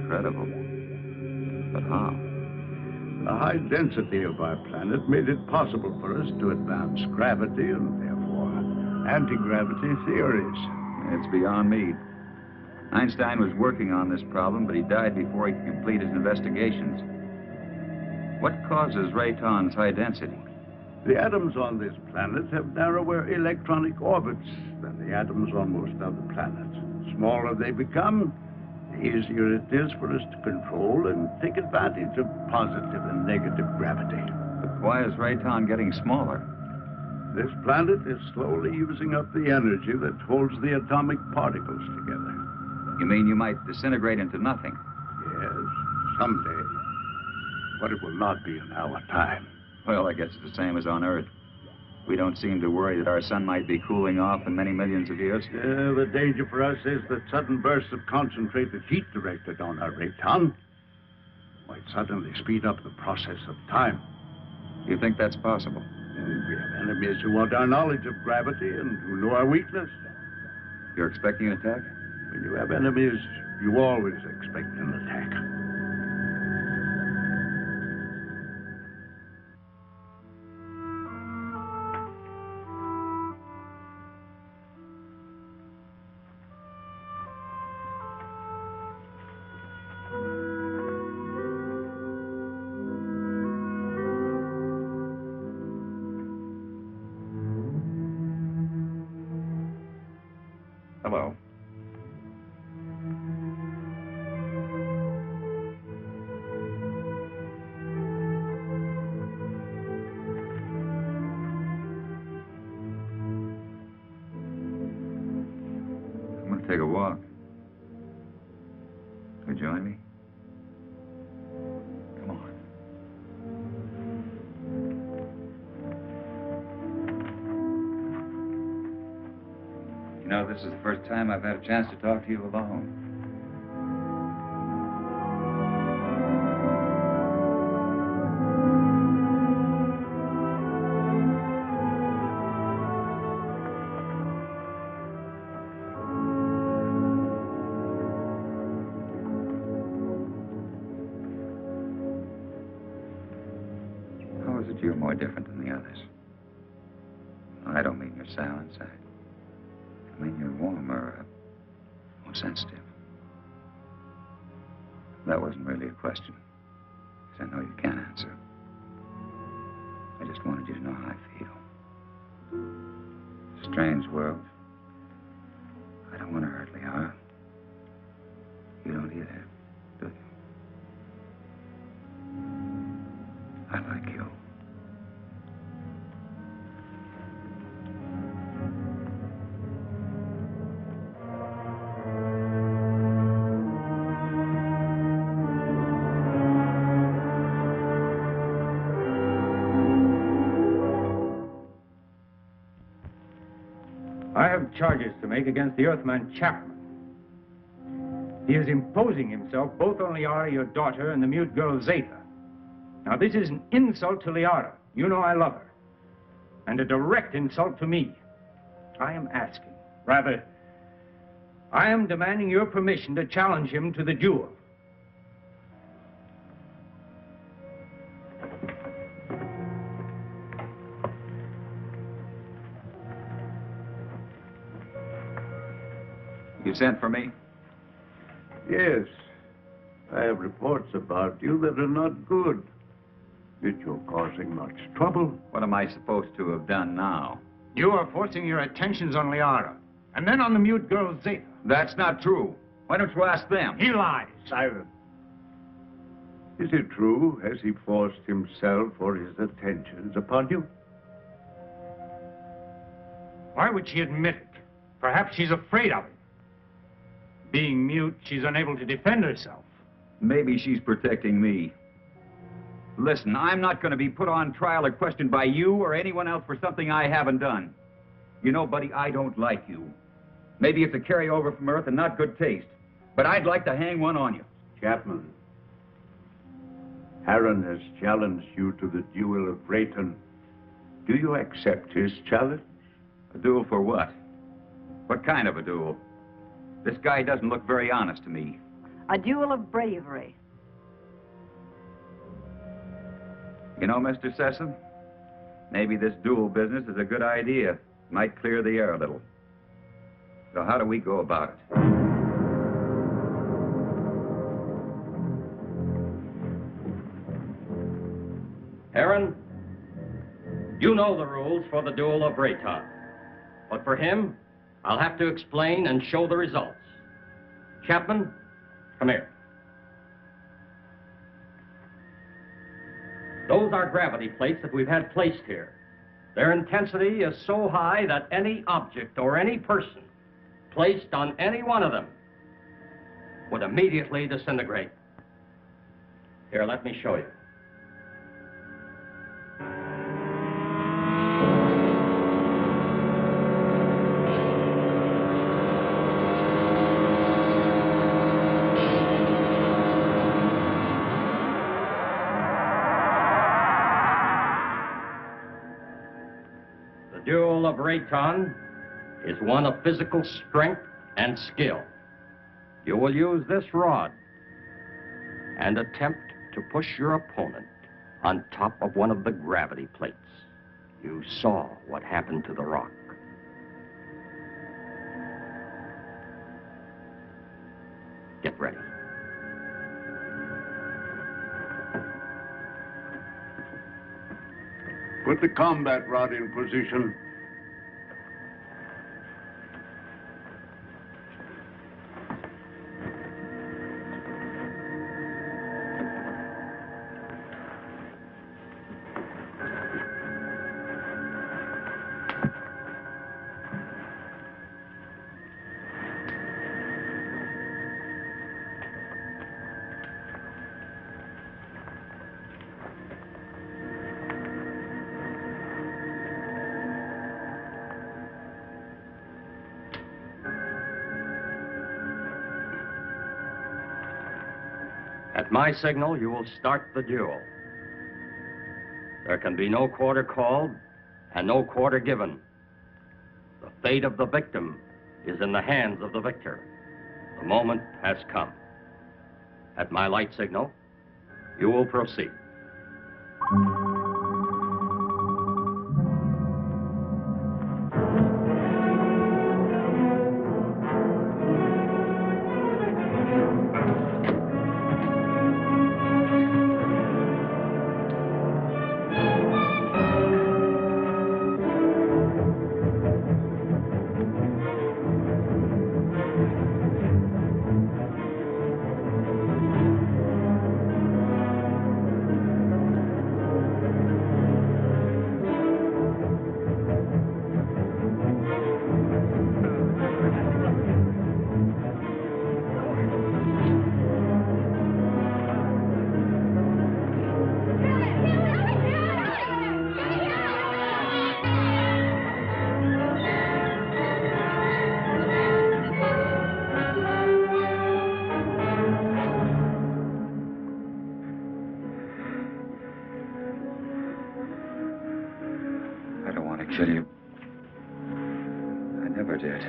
Incredible. But how? The high density of our planet made it possible for us to advance gravity and therefore anti-gravity theories. It's beyond me. Einstein was working on this problem, but he died before he could complete his investigations. What causes Rayton's high density? The atoms on this planet have narrower electronic orbits than the atoms on most other planets. The smaller they become, the easier it is for us to control and take advantage of positive and negative gravity. But why is Rayton getting smaller? This planet is slowly using up the energy that holds the atomic particles together. You mean you might disintegrate into nothing? Yes, someday. But it will not be in our time. Well, I guess it's the same as on Earth. We don't seem to worry that our sun might be cooling off in many millions of years. The danger for us is that sudden bursts of concentrated heat directed on our Rayton might suddenly speed up the process of time. You think that's possible? We have enemies who want our knowledge of gravity and who know our weakness. You're expecting an attack? When you have enemies, you always expect an attack. Hello. I'm going to take a walk. Will you join me? Come on. You know, this is the first time I've had a chance to talk to you alone. more different than the others. I don't mean you're sour inside. I mean you're warmer, more sensitive. That wasn't really a question, because I know you can't answer. I just wanted you to know how I feel. Strange world. I don't want to hurt Liara. You don't either, do you? I like you. I have charges to make against the Earthman Chapman. He is imposing himself both on Liara, your daughter, and the mute girl Zeta. Now, this is an insult to Liara. You know I love her. And a direct insult to me. I am asking, rather, I am demanding your permission to challenge him to the duel. You sent for me? Yes. I have reports about you that are not good. That you're causing much trouble. What am I supposed to have done now? You are forcing your attentions on Liara, and then on the mute girl Zeta. That's not true. Why don't you ask them? He lies. Silence. Is it true? Has he forced himself or his attentions upon you? Why would she admit it? Perhaps she's afraid of him. Being mute, she's unable to defend herself. Maybe she's protecting me. Listen, I'm not going to be put on trial or questioned by you or anyone else for something I haven't done. You know, buddy, I don't like you. Maybe it's a carryover from Earth and not good taste, but I'd like to hang one on you. Chapman, Aaron has challenged you to the duel of Rayton. Do you accept his challenge? A duel for what? What kind of a duel? This guy doesn't look very honest to me. A duel of bravery. You know, Mr. Sessom, maybe this duel business is a good idea. Might clear the air a little. So how do we go about it? Aaron, you know the rules for the duel of Rayton. But for him, I'll have to explain and show the results. Chapman, come here. Those are gravity plates that we've had placed here. Their intensity is so high that any object or any person placed on any one of them would immediately disintegrate. Here, let me show you. The duel of Rayton is one of physical strength and skill. You will use this rod and attempt to push your opponent on top of one of the gravity plates. You saw what happened to the rock. Get ready. Put the combat rod in position. At my signal, you will start the duel. There can be no quarter called and no quarter given. The fate of the victim is in the hands of the victor. The moment has come. At my light signal, you will proceed. kill you. I never did.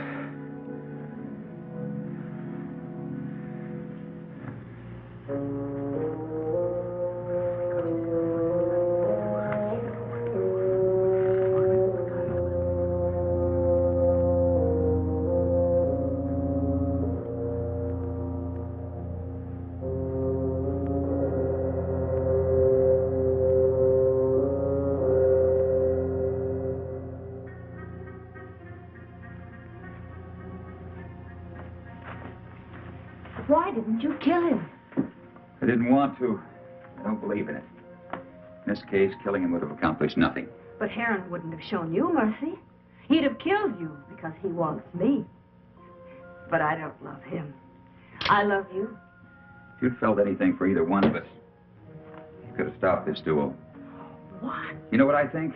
Why didn't you kill him? I didn't want to. I don't believe in it. In this case, killing him would have accomplished nothing. But Heron wouldn't have shown you mercy. He'd have killed you because he wants me. But I don't love him. I love you. If you'd felt anything for either one of us, you could have stopped this duel. What? You know what I think?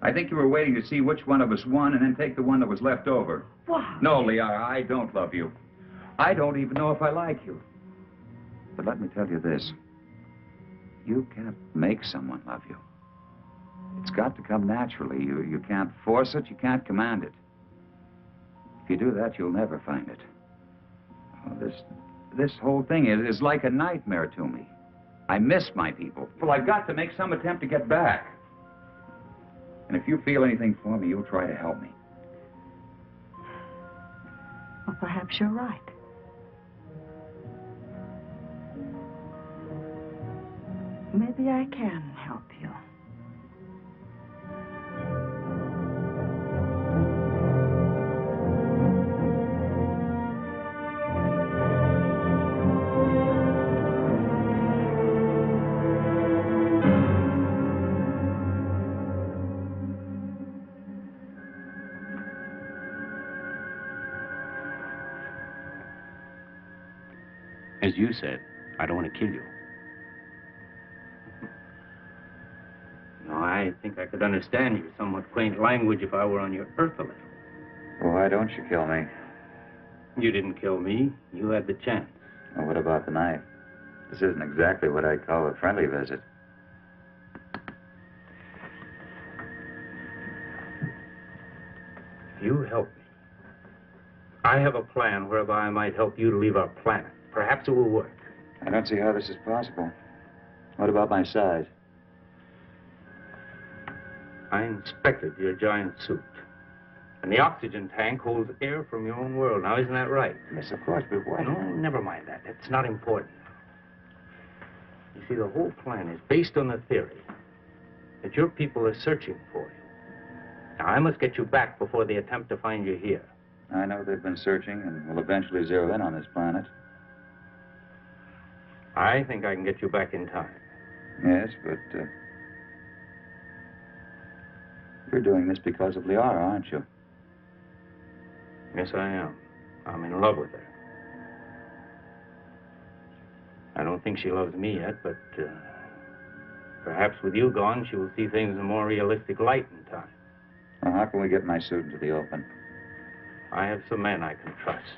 I think you were waiting to see which one of us won and then take the one that was left over. Wow. No, Liara, I don't love you. I don't even know if I like you. But let me tell you this. You can't make someone love you. It's got to come naturally. You can't force it, you can't command it. If you do that, you'll never find it. Oh, this whole thing is like a nightmare to me. I miss my people. Well, I've got to make some attempt to get back. And if you feel anything for me, you'll try to help me. Well, perhaps you're right. Maybe I can help you. As you said, I don't want to kill you. No, I think I could understand your somewhat quaint language if I were on your Earth a little. Well, why don't you kill me? You didn't kill me. You had the chance. Well, what about the knife? This isn't exactly what I'd call a friendly visit. If you help me, I have a plan whereby I might help you to leave our planet. Perhaps it will work. I don't see how this is possible. What about my size? I inspected your giant suit. And the oxygen tank holds air from your own world. Now, isn't that right? Yes, of course, but why? No, never mind that. It's not important. You see, the whole plan is based on the theory that your people are searching for you. Now, I must get you back before they attempt to find you here. I know they've been searching and will eventually zero in on this planet. I think I can get you back in time. Yes, but you're doing this because of Liara, aren't you? Yes, I am. I'm in love with her. I don't think she loves me yet, but perhaps with you gone, she will see things in a more realistic light in time. Well, how can we get my suit into the open? I have some men I can trust.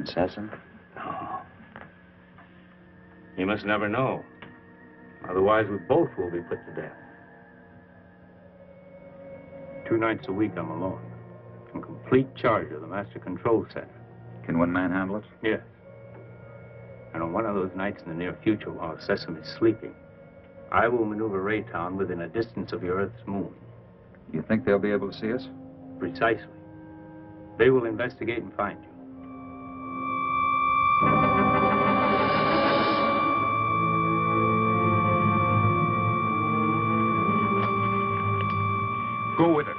Assassin? No. You must never know. Otherwise, we both will be put to death. 2 nights a week, I'm alone. In complete charge of the Master Control Center. Can one man handle it? Yes. And on one of those nights in the near future, while Sesame is sleeping, I will maneuver Raytown within a distance of your Earth's moon. You think they'll be able to see us? Precisely. They will investigate and find you. Go with it.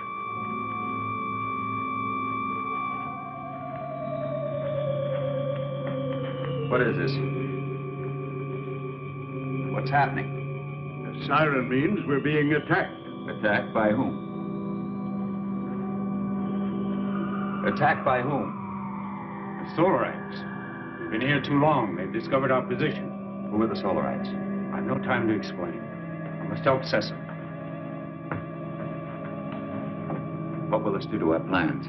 What is this? What's happening? The siren means we're being attacked. Attacked by whom? Attacked by whom? The Solarites. We've been here too long. They've discovered our position. Who are the Solarites? I've no time to explain. I must help Sesame. What will this do to our plans?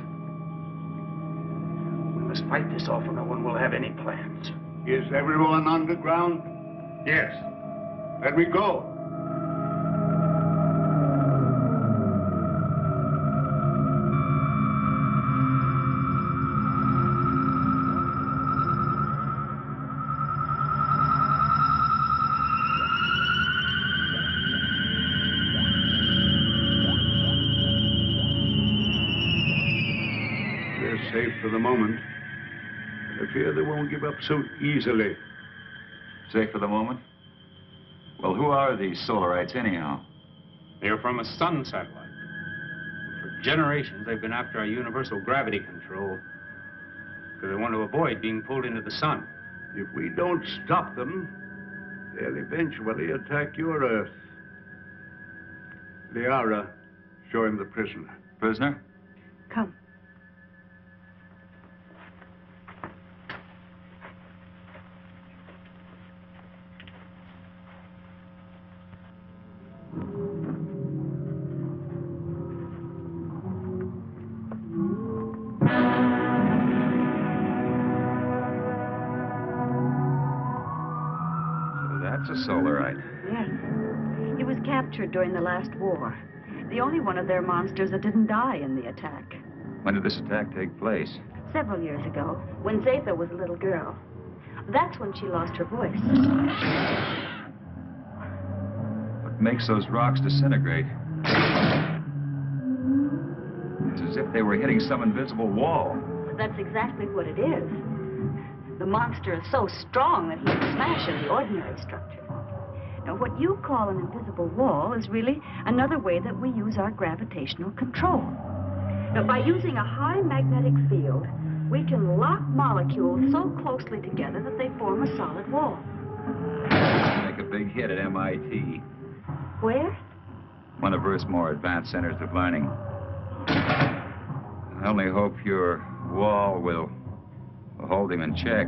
We must fight this off or no one will have any plans. Is everyone underground? Yes. Let me go. won't give up so easily. Safe for the moment? Well, who are these Solarites anyhow? They're from a sun satellite. For generations, they've been after our universal gravity control because they want to avoid being pulled into the sun. If we don't stop them, they'll eventually attack your Earth. Liara, show him the prisoner. Prisoner? Come. That's a Solarite. Yes. He was captured during the last war. The only one of their monsters that didn't die in the attack. When did this attack take place? Several years ago, when Zatha was a little girl. That's when she lost her voice. What makes those rocks disintegrate? It's as if they were hitting some invisible wall. That's exactly what it is. The monster is so strong that he can smash any ordinary structure. Now, what you call an invisible wall is really another way that we use our gravitational control. Now, by using a high magnetic field, we can lock molecules so closely together that they form a solid wall. Make a big hit at MIT. Where? One of Earth's more advanced centers of learning. I only hope your wall will hold him in check.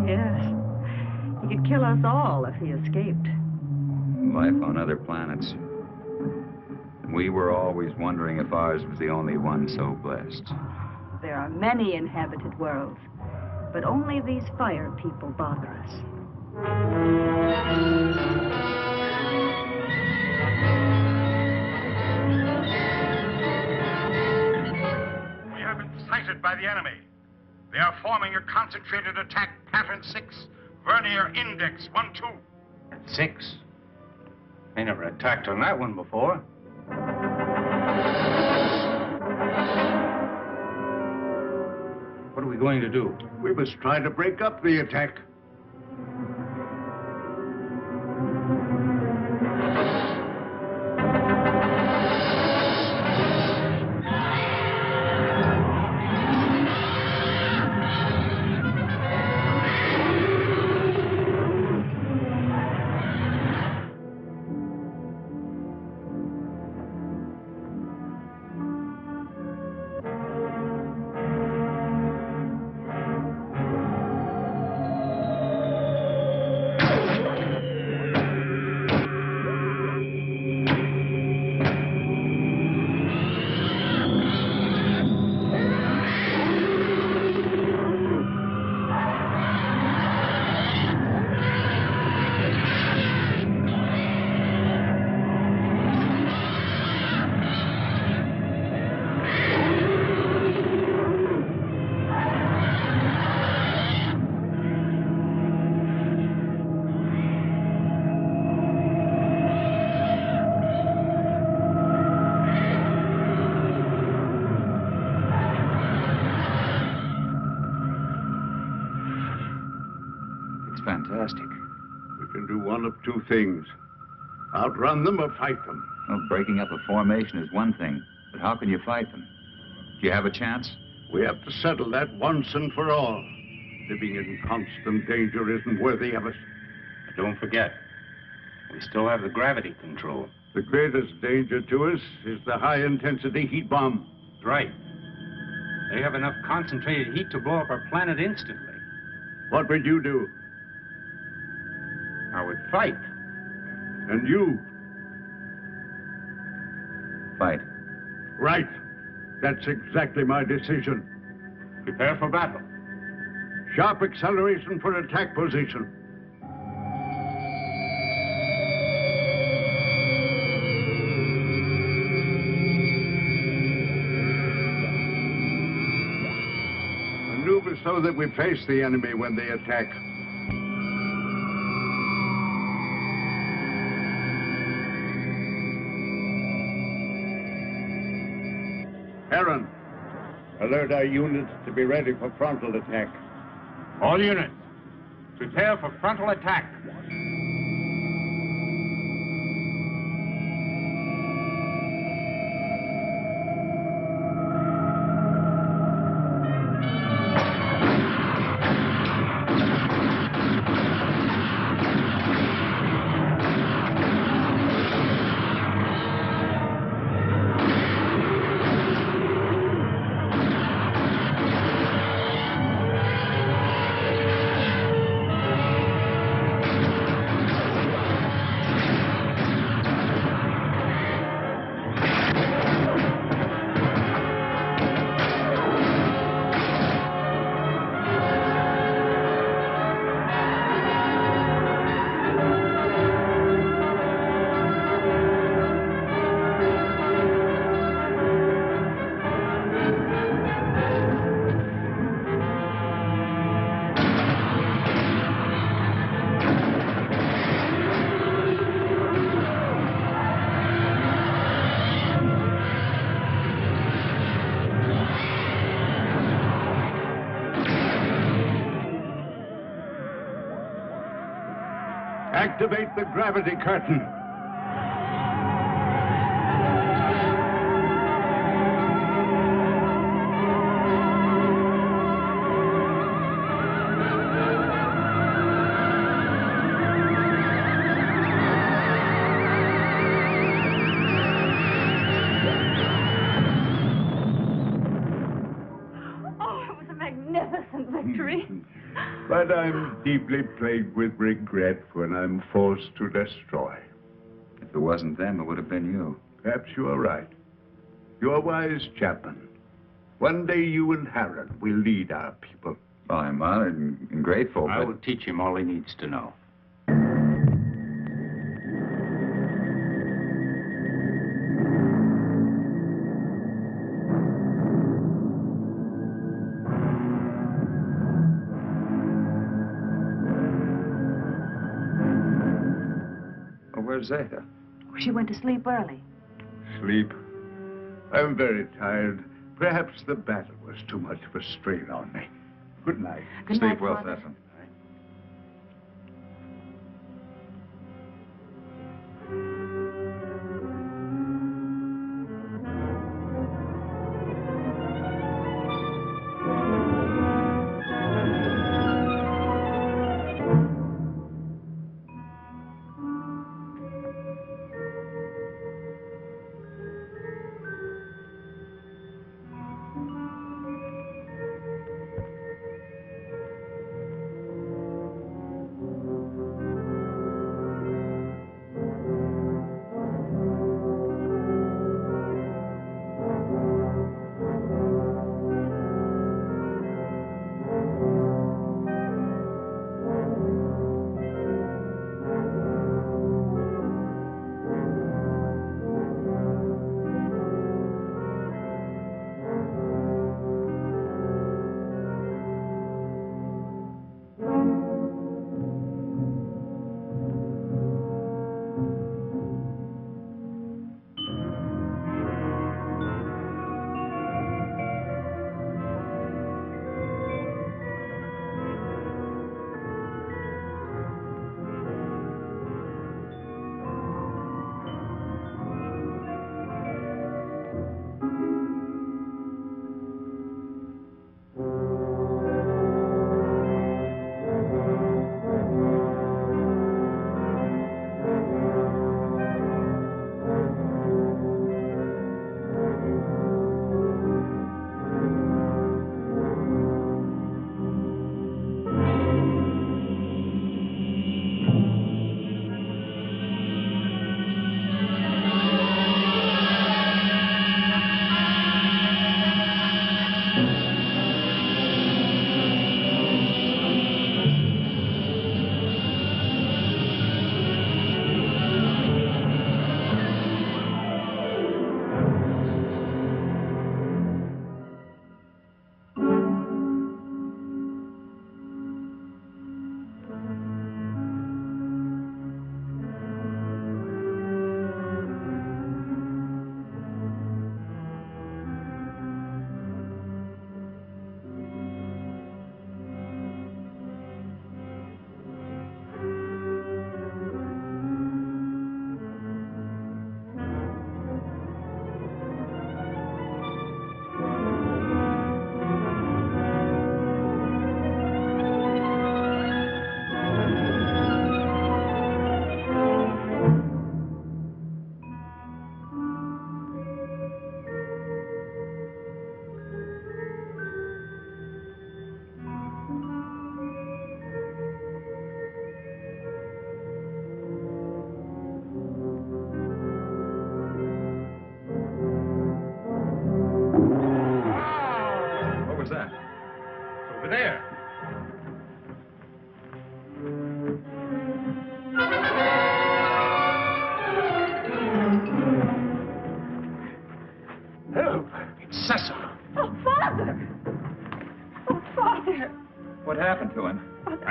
Yes. He could kill us all if he escaped. Life on other planets. We were always wondering if ours was the only one so blessed. There are many inhabited worlds, but only these fire people bother us. We have been sighted by the enemy. They are forming a concentrated attack, pattern 6, vernier index 1-2. 6? They never attacked on that one before. What are we going to do? We must try to break up the attack. Fantastic. We can do one of two things. Outrun them or fight them. Well, breaking up a formation is one thing, but how can you fight them? Do you have a chance? We have to settle that once and for all. Living in constant danger isn't worthy of us. But don't forget, we still have the gravity control. The greatest danger to us is the high-intensity heat bomb. That's right. They have enough concentrated heat to blow up our planet instantly. What would you do? I would fight. And you? Fight. Right. That's exactly my decision. Prepare for battle. Sharp acceleration for attack position. Maneuver so that we face the enemy when they attack. Aaron, alert our units to be ready for frontal attack. All units, prepare for frontal attack. Activate the gravity curtain. Oh, it was a magnificent victory. But I'm deeply plagued with regret when I'm forced to destroy. If it wasn't them, it would have been you. Perhaps you are right. You're a wise chaplain. One day you and Harold will lead our people. Well, I'm honored and grateful, I but... will teach him all he needs to know. Oh, where's Zeta? She went to sleep early. Sleep. I'm very tired. Perhaps the battle was too much of a strain on me. Good night. Good Sleep night, well, Father. Stefan.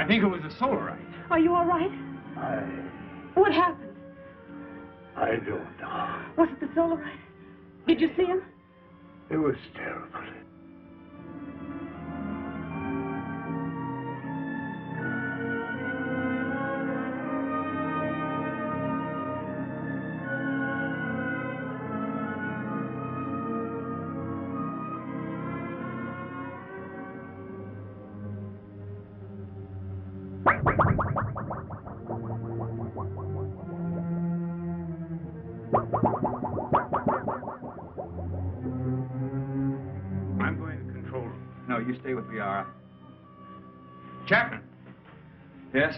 think it was a Solarite. Are you all right? What happened? I don't know. Was it the Solarite? Did you see him? It was terrible. I'm going to the control room. No, you stay with Liara. Chapman. Yes?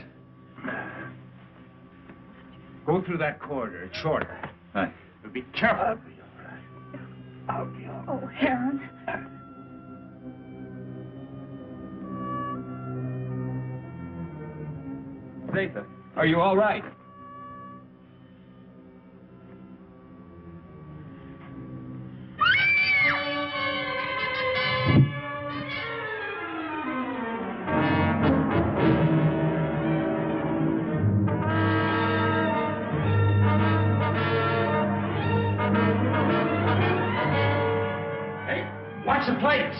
Go through that corridor. It's shorter. Right. But be careful. Oh, Heron. Zatha, are you all right? Watch the plates.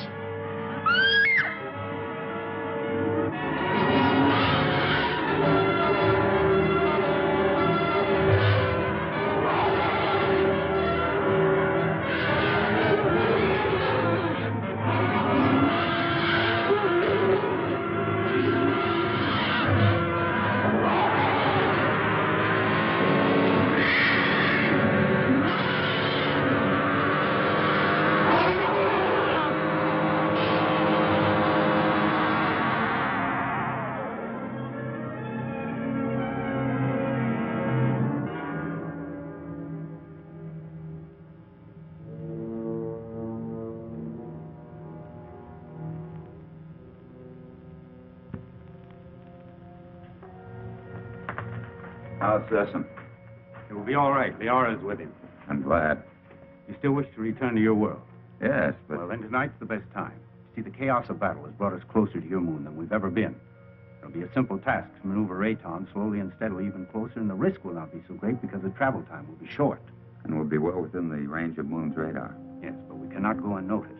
How's Sesson? It will be all right. Liara's with him. I'm glad. You still wish to return to your world? Yes, but... Well, then tonight's the best time. See, the chaos of battle has brought us closer to your moon than we've ever been. It'll be a simple task to maneuver Rayton slowly and steadily even closer, and the risk will not be so great because the travel time will be short. And we'll be well within the range of Moon's radar. Yes, but we cannot go unnoticed.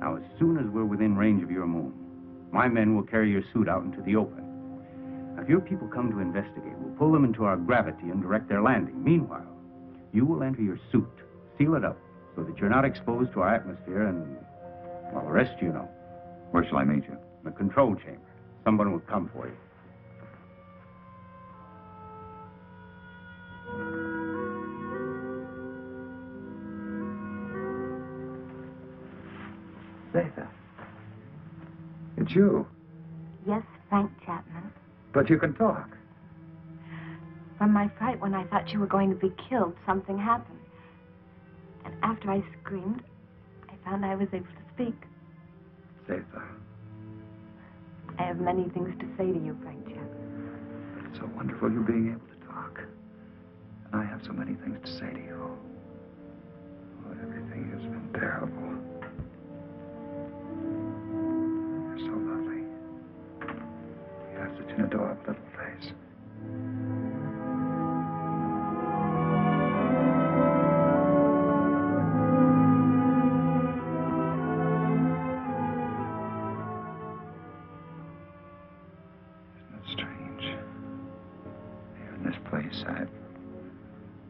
Now, as soon as we're within range of your moon, my men will carry your suit out into the open. Now, if your people come to investigate, we'll pull them into our gravity and direct their landing. Meanwhile, you will enter your suit, seal it up, so that you're not exposed to our atmosphere, and, well, the rest you know. Where shall I meet you? In the control chamber. Someone will come for you. Zatha. It's you. Yes, Frank Chapman. But you can talk. From my fright when I thought you were going to be killed, something happened. And after I screamed, I found I was able to speak. Zatha. I have many things to say to you, Frank Chapman. It's so wonderful you being able to talk. And I have so many things to say to you. Oh, everything has been terrible. You're so lovely. You have such an adorable little face. I've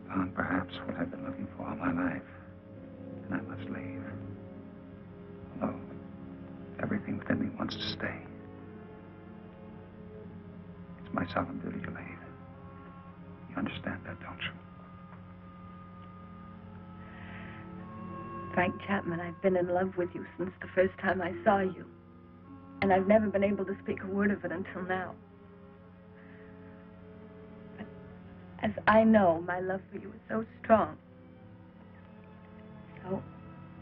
found perhaps what I've been looking for all my life. And I must leave. Although everything within me wants to stay. It's my solemn duty to leave. You understand that, don't you? Frank Chapman, I've been in love with you since the first time I saw you. And I've never been able to speak a word of it until now. As I know, my love for you is so strong. So,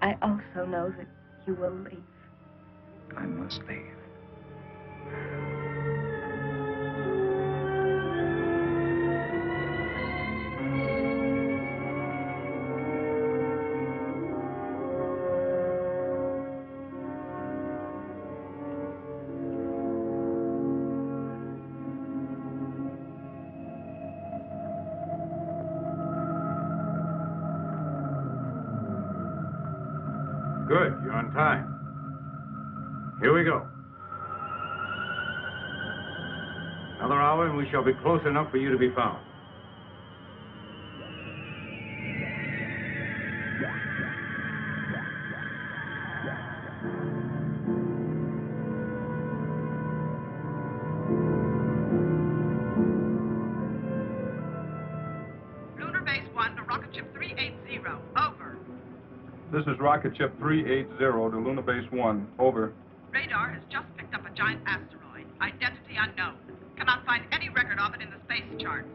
I also know that you will leave. I must leave. Good, you're on time. Here we go. Another hour and we shall be close enough for you to be found. Lunar Base 1 to Rocket Ship 380. Over. This is Rocket Ship 380 to Lunar Base 1. Over. Radar has just picked up a giant asteroid. Identity unknown. Cannot find any record of it in the space charts.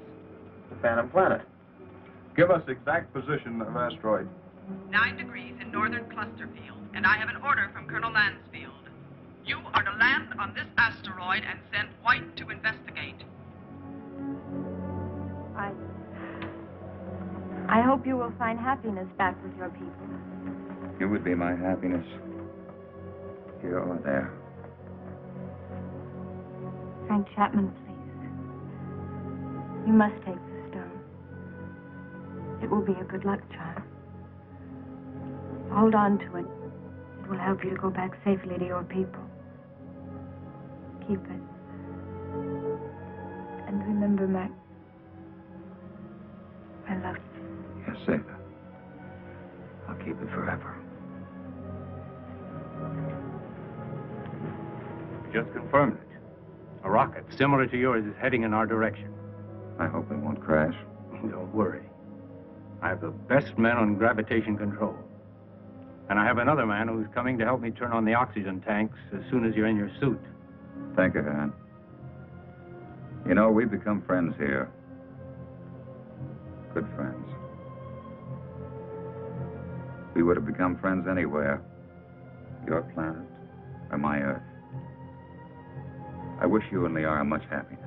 The Phantom Planet. Give us exact position of asteroid. 9 degrees in northern cluster field, and I have an order from Colonel Lansfield. You are to land on this asteroid and send White to investigate. I hope you will find happiness back with your people. You would be my happiness. Here or there. Frank Chapman, please. You must take the stone. It will be a good luck charm. Hold on to it. It will help you to go back safely to your people. Keep it. And remember, Mac, I love you. Yes, Zeta. I'll keep it forever. Just confirmed it. A rocket similar to yours is heading in our direction. I hope it won't crash. Don't worry. I have the best men on gravitation control. And I have another man who's coming to help me turn on the oxygen tanks as soon as you're in your suit. Thank you, Han. You know, we've become friends here. Good friends. We would have become friends anywhere. Your planet or my Earth. I wish you and Liara much happiness.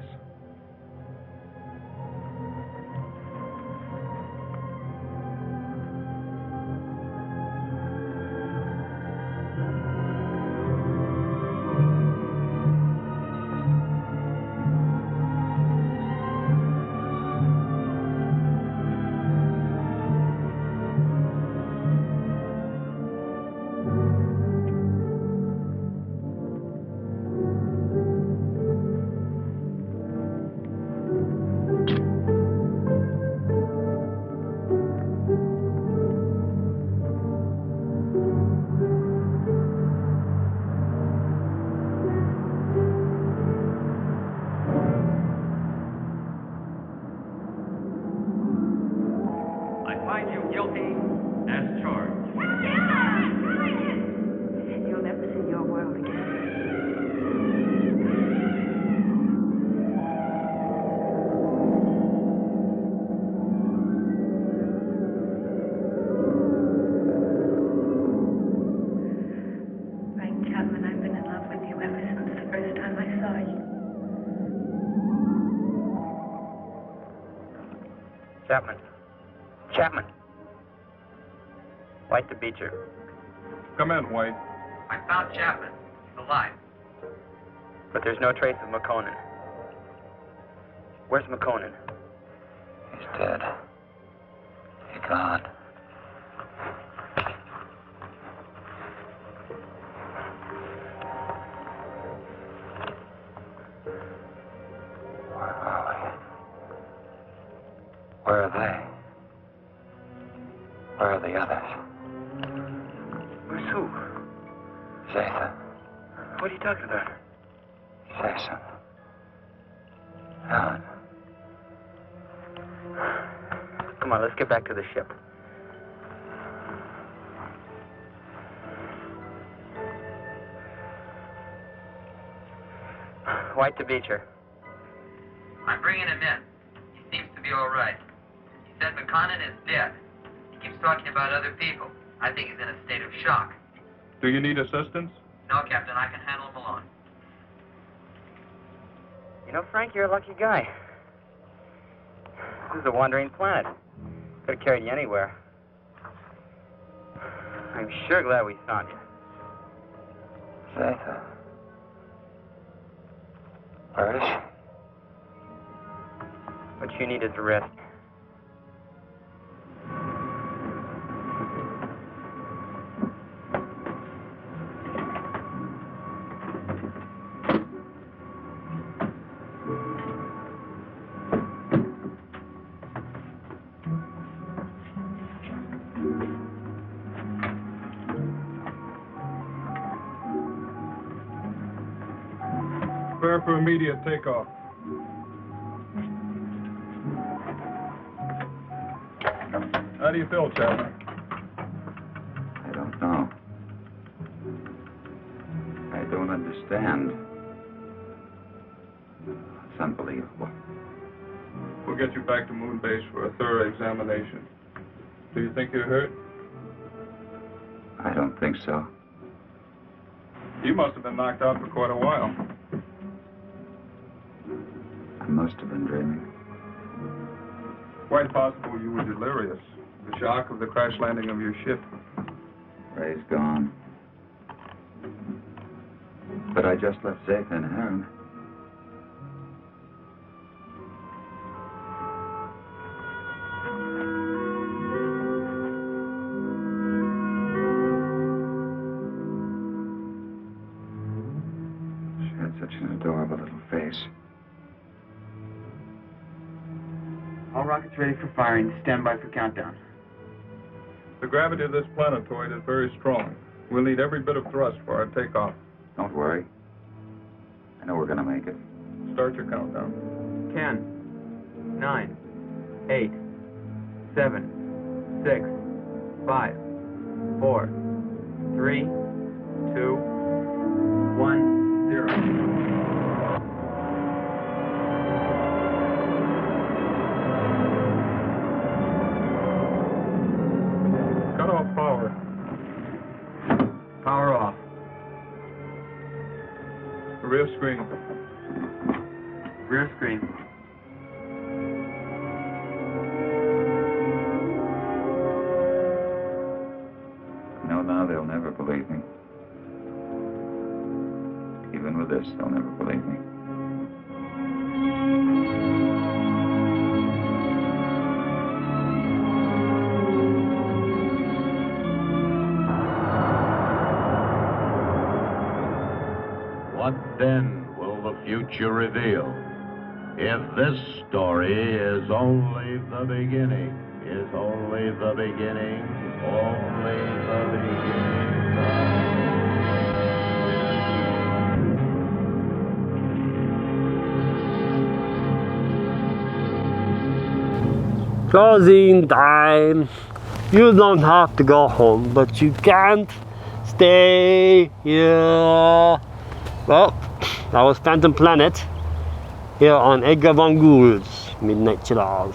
Chapman. Chapman. White to Beecher. Come in, White. I found Chapman. He's alive. But there's no trace of McConan. Where's McConan? He's dead. He's gone. Where are we? Where are they? Where are the others? Where's who? Zeta. What are you talking about? Say something. Helen. Come on, let's get back to the ship. White to Beecher. I'm bringing him in. He seems to be all right. He said McConan is dead. He keeps talking about other people. I think he's in a state of shock. Do you need assistance? No, Captain, I can handle him alone. You know, Frank, you're a lucky guy. This is a wandering planet. Could have carried you anywhere. I'm sure glad we found you. Zeta. Where is she? What you need is a rest. for immediate takeoff. How do you feel, Chapman? I don't know. I don't understand. It's unbelievable. We'll get you back to Moon Base for a thorough examination. Do you think you're hurt? I don't think so. You must have been knocked out for quite a while. I must have been dreaming. Quite possible you were delirious. The shock of the crash landing of your ship. Ray's gone. But I just left Zeta and Aaron. She had such an adorable little face. All rockets ready for firing. Stand by for countdown. The gravity of this planetoid is very strong. We'll need every bit of thrust for our takeoff. Don't worry. I know we're gonna make it. Start your countdown. 10, 9, 8, 7, 6, 5, 4, 3, 2, 1, 0. Cut off power. Power off. Rear screen. Rear screen. No, now they'll never believe me. Even with this, they'll never believe me. What then will the future reveal? If this story is only the beginning, is only the beginning, only the beginning. Closing time. You don't have to go home, but you can't stay here. Well, that was Phantom Planet here on Edgar Von Ghoul's Midnight Chillers.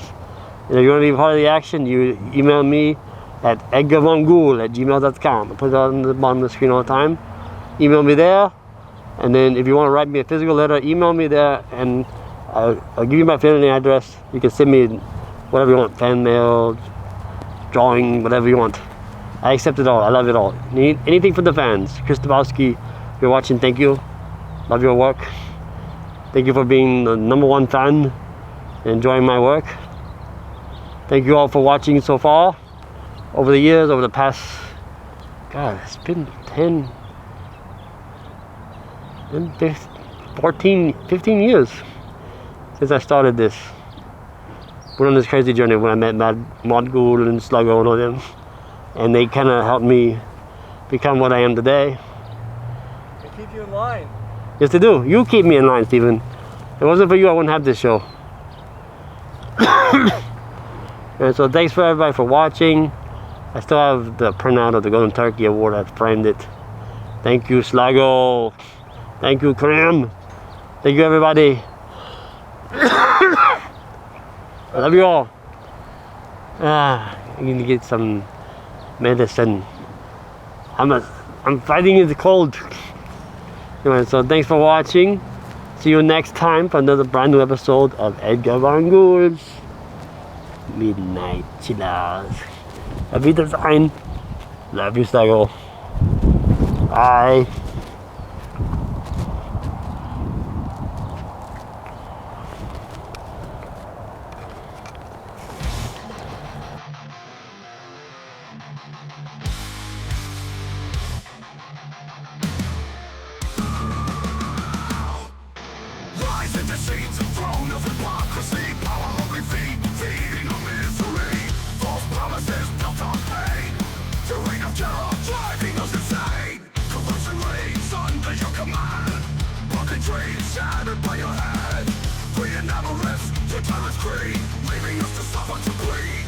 And if you want to be part of the action, you email me at edgarvonghoul@gmail.com. I put it on the bottom of the screen all the time. Email me there. And then if you want to write me a physical letter, email me there and I'll give you my family address. You can send me whatever you want, fan mail, drawing, whatever you want. I accept it all. I love it all. Need anything for the fans. Chris Dabowski, if you're watching, thank you. Love your work. Thank you for being the #1 fan and enjoying my work. Thank you all for watching so far. Over the years, over the past, God, it's been 14, 15 years since I started this. Went on this crazy journey when I met Mod Ghoul and Sluggo and all them. And they kind of helped me become what I am today. They keep you in line. Yes, they do. You keep me in line, Steven. If it wasn't for you, I wouldn't have this show. And so thanks for everybody for watching. I still have the printout of the Golden Turkey Award. I framed it. Thank you, Sluggo. Thank you, Kram. Thank you, everybody. I love you all. I need to get some medicine. I'm fighting the cold. Anyway, so thanks for watching. See you next time for another brand new episode of Edgar Von Ghoul's Midnight Chillers. Auf Wiedersehen. Love you, Sluggo. Bye. Rise into scenes of throne of hypocrisy, power hungry feet, feeding on misery, false promises built on pain, to reign of terror, driving us insane, collusion dream shattered by your head. Greed and avarice, your time is greed, leaving us to suffer to bleed.